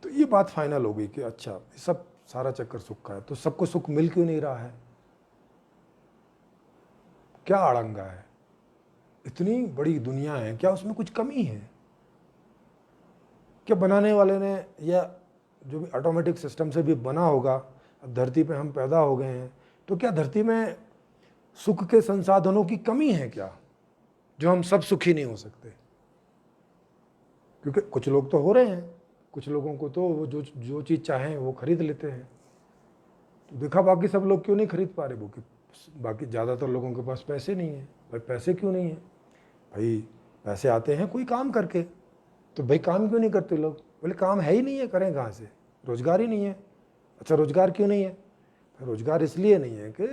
तो ये बात फाइनल हो गई कि अच्छा, सब सारा चक्कर सुख का है, तो सबको सुख मिल क्यों नहीं रहा है? क्या अड़ंगा है? इतनी बड़ी दुनिया है, क्या उसमें कुछ कमी है? क्या बनाने वाले ने, या जो भी ऑटोमेटिक सिस्टम से भी बना होगा, अब धरती पे हम पैदा हो गए हैं, तो क्या धरती में सुख के संसाधनों की कमी है क्या, जो हम सब सुखी नहीं हो सकते? क्योंकि कुछ लोग तो हो रहे हैं, कुछ लोगों को तो वो जो जो चीज़ चाहें वो खरीद लेते हैं। तो देखा बाकी सब लोग क्यों नहीं खरीद पा रहे? वो कि बाकी ज़्यादातर लोगों के पास पैसे नहीं है। भाई पैसे क्यों नहीं है? भाई पैसे आते हैं कोई काम करके। तो भाई काम क्यों नहीं करते लोग? बोले काम है ही नहीं है, करें कहाँ से, रोजगार ही नहीं है। अच्छा, रोजगार क्यों नहीं है? रोजगार इसलिए नहीं है कि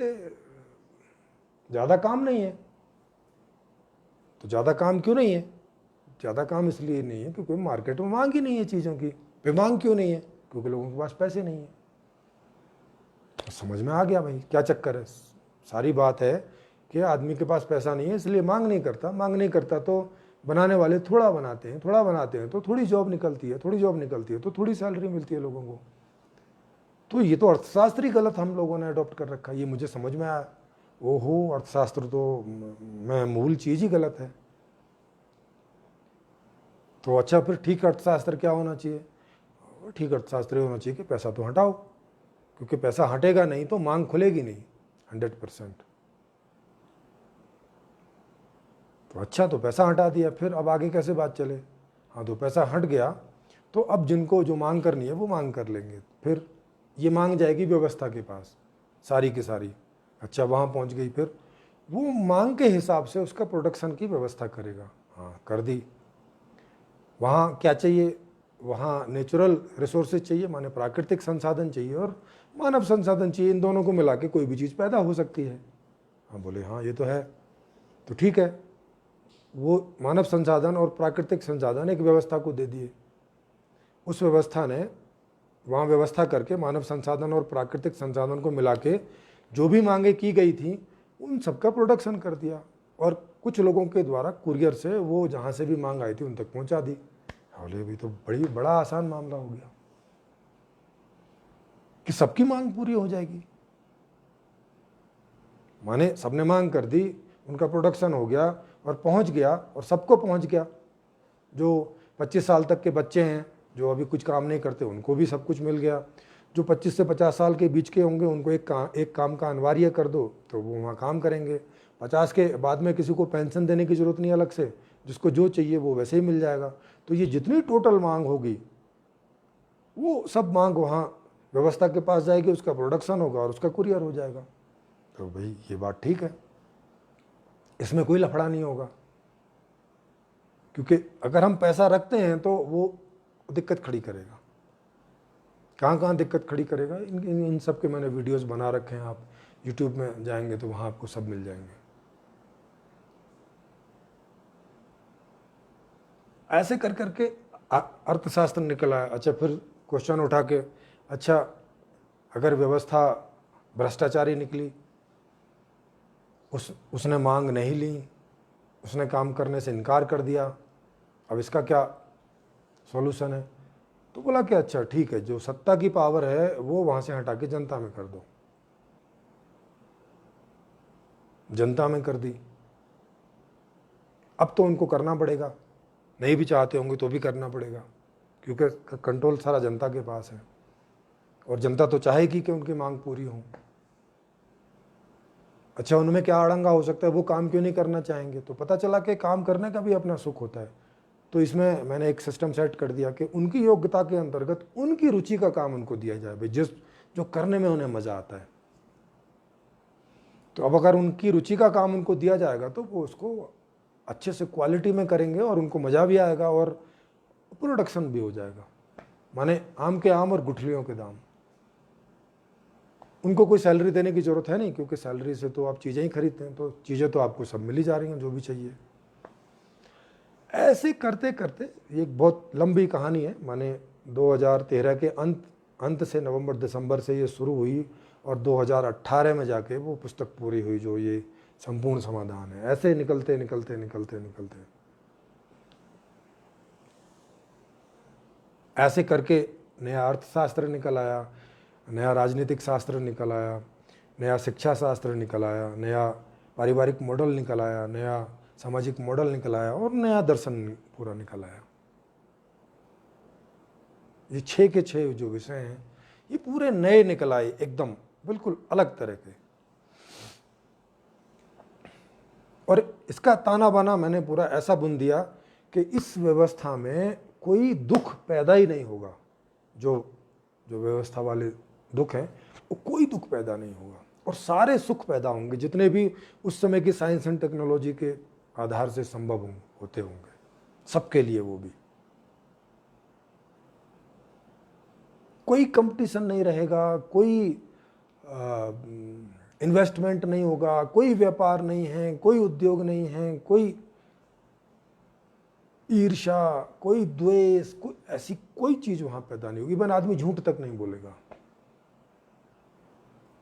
ज़्यादा काम नहीं है। तो ज़्यादा काम क्यों नहीं है? ज़्यादा काम इसलिए नहीं है क्योंकि मार्केट में मांग ही नहीं है चीज़ों की। फिर मांग क्यों नहीं है? क्योंकि लोगों के पास पैसे नहीं है। तो समझ में आ गया भाई क्या चक्कर है। सारी बात है कि आदमी के पास पैसा नहीं है इसलिए मांग नहीं करता। मांग नहीं करता तो बनाने वाले थोड़ा बनाते हैं, थोड़ा बनाते हैं तो थोड़ी जॉब निकलती है, थोड़ी जॉब निकलती है तो थोड़ी सैलरी मिलती है लोगों को। तो ये तो अर्थशास्त्र ही गलत हम लोगों ने अडॉप्ट कर रखा है, ये मुझे समझ में आया। ओहो, अर्थशास्त्र तो मैं मूल चीज़ ही गलत है। तो अच्छा, फिर ठीक अर्थशास्त्र क्या होना चाहिए? ठीक अर्थशास्त्र होना चाहिए कि पैसा तो हटाओ, क्योंकि पैसा हटेगा नहीं तो मांग खुलेगी नहीं 100%। तो अच्छा, तो पैसा हटा दिया, फिर अब आगे कैसे बात चले? हाँ, तो पैसा हट गया तो अब जिनको जो मांग करनी है वो मांग कर लेंगे, फिर ये मांग जाएगी व्यवस्था के पास सारी की सारी। अच्छा, वहाँ पहुँच गई, फिर वो मांग के हिसाब से उसका प्रोडक्शन की व्यवस्था करेगा। हाँ, कर दी। वहाँ क्या चाहिए? वहाँ नेचुरल रिसोर्सेज चाहिए, माने प्राकृतिक संसाधन चाहिए, और मानव संसाधन चाहिए। इन दोनों को मिला के कोई भी चीज़ पैदा हो सकती है। हाँ, बोले हाँ ये तो है। तो ठीक है, वो मानव संसाधन और प्राकृतिक संसाधन एक व्यवस्था को दे दिए। उस व्यवस्था ने वहाँ व्यवस्था करके मानव संसाधन और प्राकृतिक संसाधन को मिला के जो भी मांगे की गई थी उन सबका प्रोडक्शन कर दिया, और कुछ लोगों के द्वारा कुरियर से वो जहाँ से भी मांग आई थी उन तक पहुँचा दी। बोले भी तो बड़ा आसान मामला हो गया कि सबकी मांग पूरी हो जाएगी। माने सबने मांग कर दी, उनका प्रोडक्शन हो गया और पहुंच गया, और सबको पहुंच गया। जो 25 साल तक के बच्चे हैं जो अभी कुछ काम नहीं करते उनको भी सब कुछ मिल गया। जो 25 से 50 साल के बीच के होंगे उनको एक काम का अनिवार्य कर दो तो वो वहाँ काम करेंगे। 50 के बाद में किसी को पेंशन देने की ज़रूरत नहीं अलग से, जिसको जो चाहिए वो वैसे ही मिल जाएगा। तो ये जितनी टोटल मांग होगी वो सब मांग वहाँ व्यवस्था के पास जाएगी, उसका प्रोडक्शन होगा और उसका कुरियर हो जाएगा। तो भाई ये बात ठीक है, इसमें कोई लफड़ा नहीं होगा। क्योंकि अगर हम पैसा रखते हैं तो वो दिक्कत खड़ी करेगा। कहाँ कहाँ दिक्कत खड़ी करेगा, इन सब के मैंने वीडियोस बना रखे हैं। आप यूट्यूब में जाएंगे तो वहाँ आपको सब मिल जाएंगे। ऐसे कर करके अर्थशास्त्र निकल आया। अच्छा, फिर क्वेश्चन उठा के, अच्छा अगर व्यवस्था भ्रष्टाचारी निकली, उसने मांग नहीं ली, उसने काम करने से इनकार कर दिया, अब इसका क्या सॉल्यूशन है? तो बोला कि अच्छा ठीक है, जो सत्ता की पावर है वो वहां से हटा के जनता में कर दो। जनता में कर दी। अब तो उनको करना पड़ेगा, नहीं भी चाहते होंगे तो भी करना पड़ेगा, क्योंकि कंट्रोल सारा जनता के पास है और जनता तो चाहेगी कि उनकी मांग पूरी हो। अच्छा, उनमें क्या अड़ंगा हो सकता है, वो काम क्यों नहीं करना चाहेंगे? तो पता चला कि काम करने का भी अपना सुख होता है। तो इसमें मैंने एक सिस्टम सेट कर दिया कि उनकी योग्यता के अंतर्गत उनकी रुचि का काम उनको दिया जाए, भाई जिस जो करने में उन्हें मजा आता है। तो अब अगर उनकी रुचि का काम उनको दिया जाएगा तो वो उसको अच्छे से क्वालिटी में करेंगे और उनको मजा भी आएगा और प्रोडक्शन भी हो जाएगा। माने आम के आम और गुठलियों के दाम। उनको कोई सैलरी देने की जरूरत है नहीं, क्योंकि सैलरी से तो आप चीजें ही खरीदते हैं, तो चीजें तो आपको सब मिल ही जा रही हैं जो भी चाहिए। ऐसे करते करते, ये एक बहुत लंबी कहानी है, माने 2013 के अंत से नवंबर दिसंबर से ये शुरू हुई और 2018 में जाके वो पुस्तक पूरी हुई, जो ये संपूर्ण समाधान है। ऐसे निकलते निकलते निकलते निकलते ऐसे करके नया अर्थशास्त्र निकल आया, नया राजनीतिक शास्त्र निकल आया, नया शिक्षा शास्त्र निकल आया, नया पारिवारिक मॉडल निकल आया, नया सामाजिक मॉडल निकल आया और नया दर्शन पूरा निकल आया। ये 6 के 6 जो विषय हैं ये पूरे नए निकल आए, एकदम बिल्कुल अलग तरह के। और इसका ताना बाना मैंने पूरा ऐसा बुन दिया कि इस व्यवस्था में कोई दुख पैदा ही नहीं होगा। जो जो व्यवस्था वाले दुख हैं वो कोई दुख पैदा नहीं होगा और सारे सुख पैदा होंगे, जितने भी उस समय की साइंस एंड टेक्नोलॉजी के आधार से संभव होते होंगे, सबके लिए। वो भी कोई कंपटीशन नहीं रहेगा, कोई इन्वेस्टमेंट नहीं होगा, कोई व्यापार नहीं है, कोई उद्योग नहीं है, कोई ईर्ष्या, कोई द्वेष, कोई ऐसी कोई चीज वहां पैदा नहीं होगी। इवन आदमी झूठ तक नहीं बोलेगा।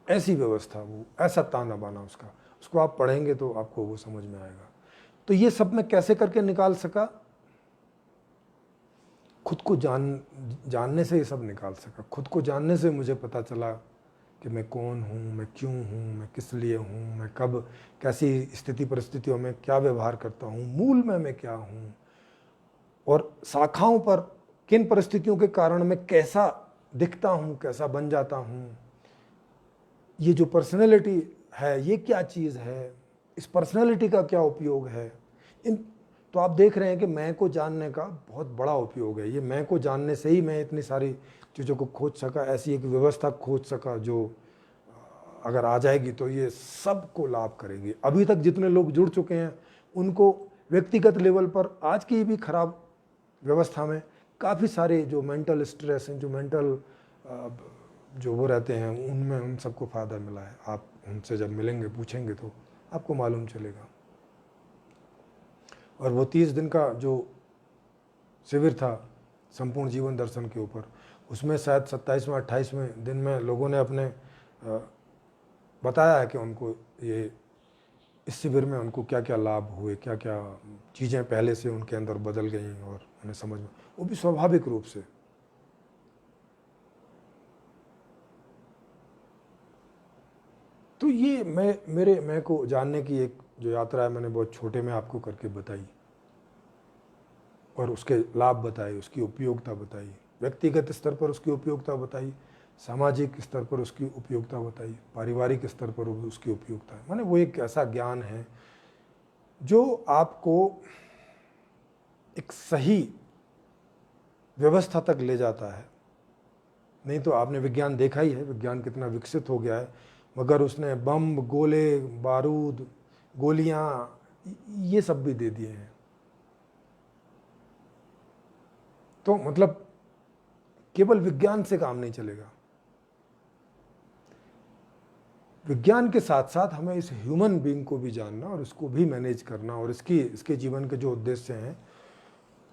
ऐसी व्यवस्था, वो ऐसा ताना बाना उसको आप पढ़ेंगे तो आपको वो समझ में आएगा। तो ये सब मैं कैसे करके निकाल सका? खुद को जानने से ये सब निकाल सका। खुद को जानने से मुझे पता चला कि मैं कौन हूँ, मैं क्यों हूँ, मैं किस लिए हूँ, मैं कब कैसी स्थिति परिस्थितियों में क्या व्यवहार करता हूँ, मूल में मैं क्या हूँ और शाखाओं पर किन परिस्थितियों के कारण मैं कैसा दिखता हूँ, कैसा बन जाता हूँ। ये जो पर्सनैलिटी है ये क्या चीज़ है, इस पर्सनैलिटी का क्या उपयोग है। तो आप देख रहे हैं कि मैं को जानने का बहुत बड़ा उपयोग है। ये मैं को जानने से ही मैं इतनी सारी चीज़ों को खोज सका, ऐसी एक व्यवस्था खोज सका जो अगर आ जाएगी तो ये सबको लाभ करेगी। अभी तक जितने लोग जुड़ चुके हैं उनको व्यक्तिगत लेवल पर आज की भी खराब व्यवस्था में काफ़ी सारे जो मेंटल स्ट्रेस हैं, जो मेंटल जो वो रहते हैं, उनमें उन सबको फ़ायदा मिला है। आप उनसे जब मिलेंगे पूछेंगे तो आपको मालूम चलेगा। और वो 30 दिन का जो शिविर था संपूर्ण जीवन दर्शन के ऊपर, उसमें शायद 27वें 28वें दिन में लोगों ने अपने बताया है कि उनको ये इस शिविर में उनको क्या क्या लाभ हुए, क्या क्या चीज़ें पहले से उनके अंदर बदल गई और उन्हें समझ में, वो भी स्वाभाविक रूप से। तो ये मैं को जानने की एक जो यात्रा है मैंने बहुत छोटे में आपको करके बताई और उसके लाभ बताए, उसकी उपयोगिता बताई, व्यक्तिगत स्तर पर उसकी उपयोगिता बताई, सामाजिक स्तर पर उसकी उपयोगिता बताई, पारिवारिक स्तर पर उसकी उपयोगिता है। माने वो एक ऐसा ज्ञान है जो आपको एक सही व्यवस्था तक ले जाता है। नहीं तो आपने विज्ञान देखा ही है, विज्ञान कितना विकसित हो गया है, मगर उसने बम, गोले, बारूद, गोलियां ये सब भी दे दिए हैं। तो मतलब केवल विज्ञान से काम नहीं चलेगा। विज्ञान के साथ साथ हमें इस ह्यूमन बीइंग को भी जानना और उसको भी मैनेज करना और इसके जीवन के जो उद्देश्य हैं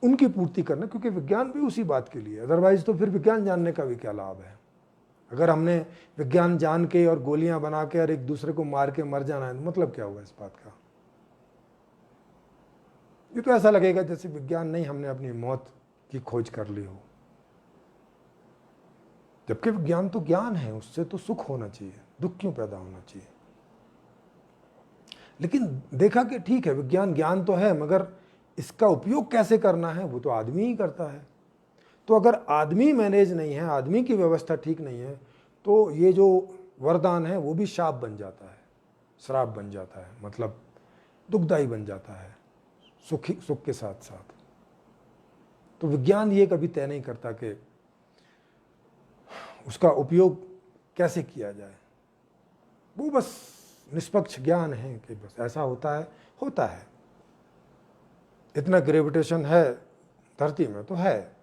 उनकी पूर्ति करना, क्योंकि विज्ञान भी उसी बात के लिए। अदरवाइज तो फिर विज्ञान जानने का भी क्या लाभ है? अगर हमने विज्ञान जान के और गोलियां बना के और एक दूसरे को मार के मर जाना है तो मतलब क्या हुआ इस बात का? ये तो ऐसा लगेगा जैसे विज्ञान नहीं, हमने अपनी मौत की खोज कर ली हो। जबकि विज्ञान तो ज्ञान है, उससे तो सुख होना चाहिए, दुख क्यों पैदा होना चाहिए। लेकिन देखा कि ठीक है, विज्ञान ज्ञान तो है, मगर इसका उपयोग कैसे करना है वो तो आदमी ही करता है। तो अगर आदमी मैनेज नहीं है, आदमी की व्यवस्था ठीक नहीं है, तो ये जो वरदान है वो भी शाप बन जाता है, श्राप बन जाता है, मतलब दुखदाई बन जाता है सुख के साथ साथ। तो विज्ञान ये कभी तय नहीं करता कि उसका उपयोग कैसे किया जाए, वो बस निष्पक्ष ज्ञान है कि बस ऐसा होता है, होता है। इतना ग्रेविटेशन है धरती में तो है,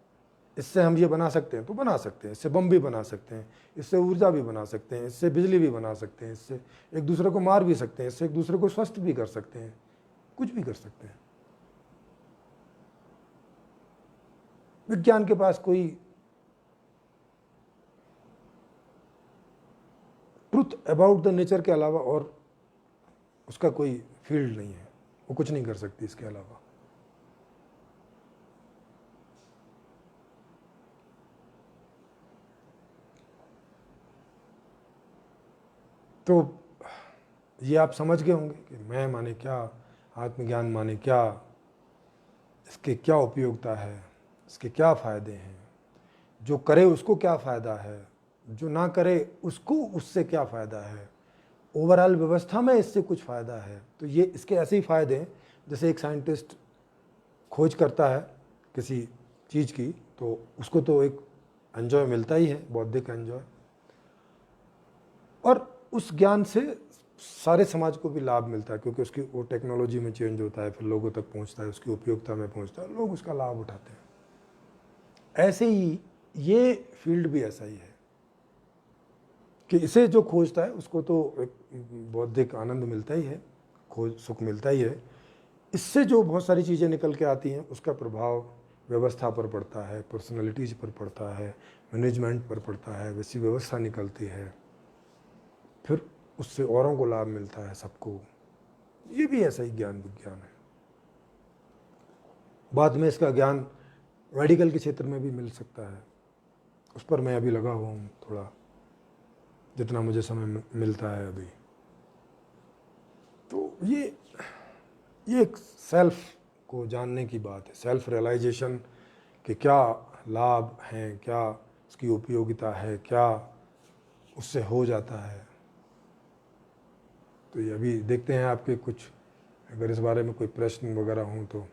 इससे हम ये बना सकते हैं तो बना सकते हैं, इससे बम भी बना सकते हैं, इससे ऊर्जा भी बना सकते हैं, इससे बिजली भी बना सकते हैं, इससे एक दूसरे को मार भी सकते हैं, इससे एक दूसरे को स्वस्थ भी कर सकते हैं, कुछ भी कर सकते हैं। विज्ञान के पास कोई ट्रुथ अबाउट द नेचर के अलावा और उसका कोई फील्ड नहीं है, वो कुछ नहीं कर सकती इसके अलावा। तो ये आप समझ गए होंगे कि मैं माने क्या, आत्मज्ञान माने क्या, इसके क्या उपयोगिता है, इसके क्या फ़ायदे हैं, जो करे उसको क्या फ़ायदा है, जो ना करे उसको उससे क्या फ़ायदा है, ओवरऑल व्यवस्था में इससे कुछ फ़ायदा है। तो ये इसके ऐसे ही फ़ायदे हैं, जैसे एक साइंटिस्ट खोज करता है किसी चीज़ की तो उसको तो एक एंजॉय मिलता ही है, बौद्धिक एंजॉय, और उस ज्ञान से सारे समाज को भी लाभ मिलता है, क्योंकि उसकी वो टेक्नोलॉजी में चेंज होता है, फिर लोगों तक पहुंचता है, उसकी उपयोगिता में पहुंचता है, लोग उसका लाभ उठाते हैं। ऐसे ही ये फील्ड भी ऐसा ही है कि इसे जो खोजता है उसको तो एक बौद्धिक आनंद मिलता ही है, खोज सुख मिलता ही है। इससे जो बहुत सारी चीज़ें निकल के आती हैं उसका प्रभाव व्यवस्था पर पड़ता है, पर्सनैलिटीज पर पड़ता है, मैनेजमेंट पर पड़ता है, वैसी व्यवस्था निकलती है, फिर उससे औरों को लाभ मिलता है, सबको। ये भी ऐसा ही ज्ञान विज्ञान है। बाद में इसका ज्ञान मेडिकल के क्षेत्र में भी मिल सकता है, उस पर मैं अभी लगा हुआ हूँ थोड़ा, जितना मुझे समय मिलता है अभी। तो ये एक सेल्फ को जानने की बात है, सेल्फ रियलाइजेशन कि क्या लाभ हैं, क्या उसकी उपयोगिता है, क्या उससे हो जाता है। तो ये अभी देखते हैं आपके कुछ, अगर इस बारे में कोई प्रश्न वगैरह हों तो।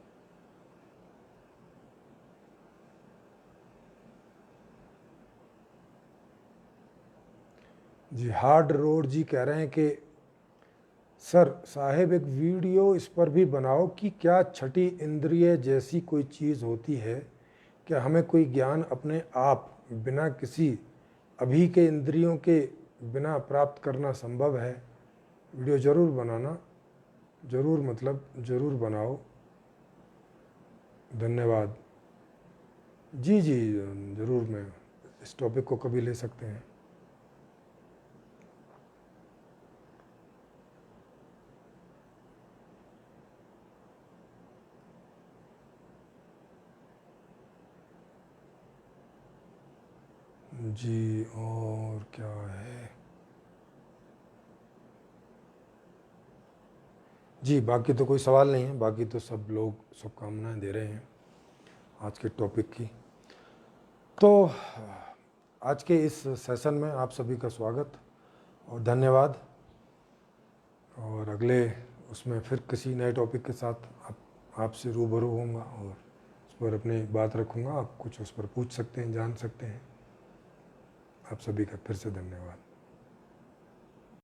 जी हार्ड रोड जी कह रहे हैं कि सर साहेब एक वीडियो इस पर भी बनाओ कि क्या छठी इंद्रिय जैसी कोई चीज़ होती है, क्या हमें कोई ज्ञान अपने आप बिना किसी अभी के इंद्रियों के बिना प्राप्त करना संभव है। वीडियो ज़रूर बनाना, ज़रूर मतलब ज़रूर बनाओ, धन्यवाद। जी जी ज़रूर, मैं इस टॉपिक को कभी ले सकते हैं। जी और क्या है जी, बाकी तो कोई सवाल नहीं है, बाकी तो सब लोग शुभकामनाएं दे रहे हैं आज के टॉपिक की। तो आज के इस सेशन में आप सभी का स्वागत और धन्यवाद, और अगले उसमें फिर किसी नए टॉपिक के साथ आपसे रूबरू होऊंगा और उस पर अपनी बात रखूंगा। आप कुछ उस पर पूछ सकते हैं, जान सकते हैं। आप सभी का फिर से धन्यवाद।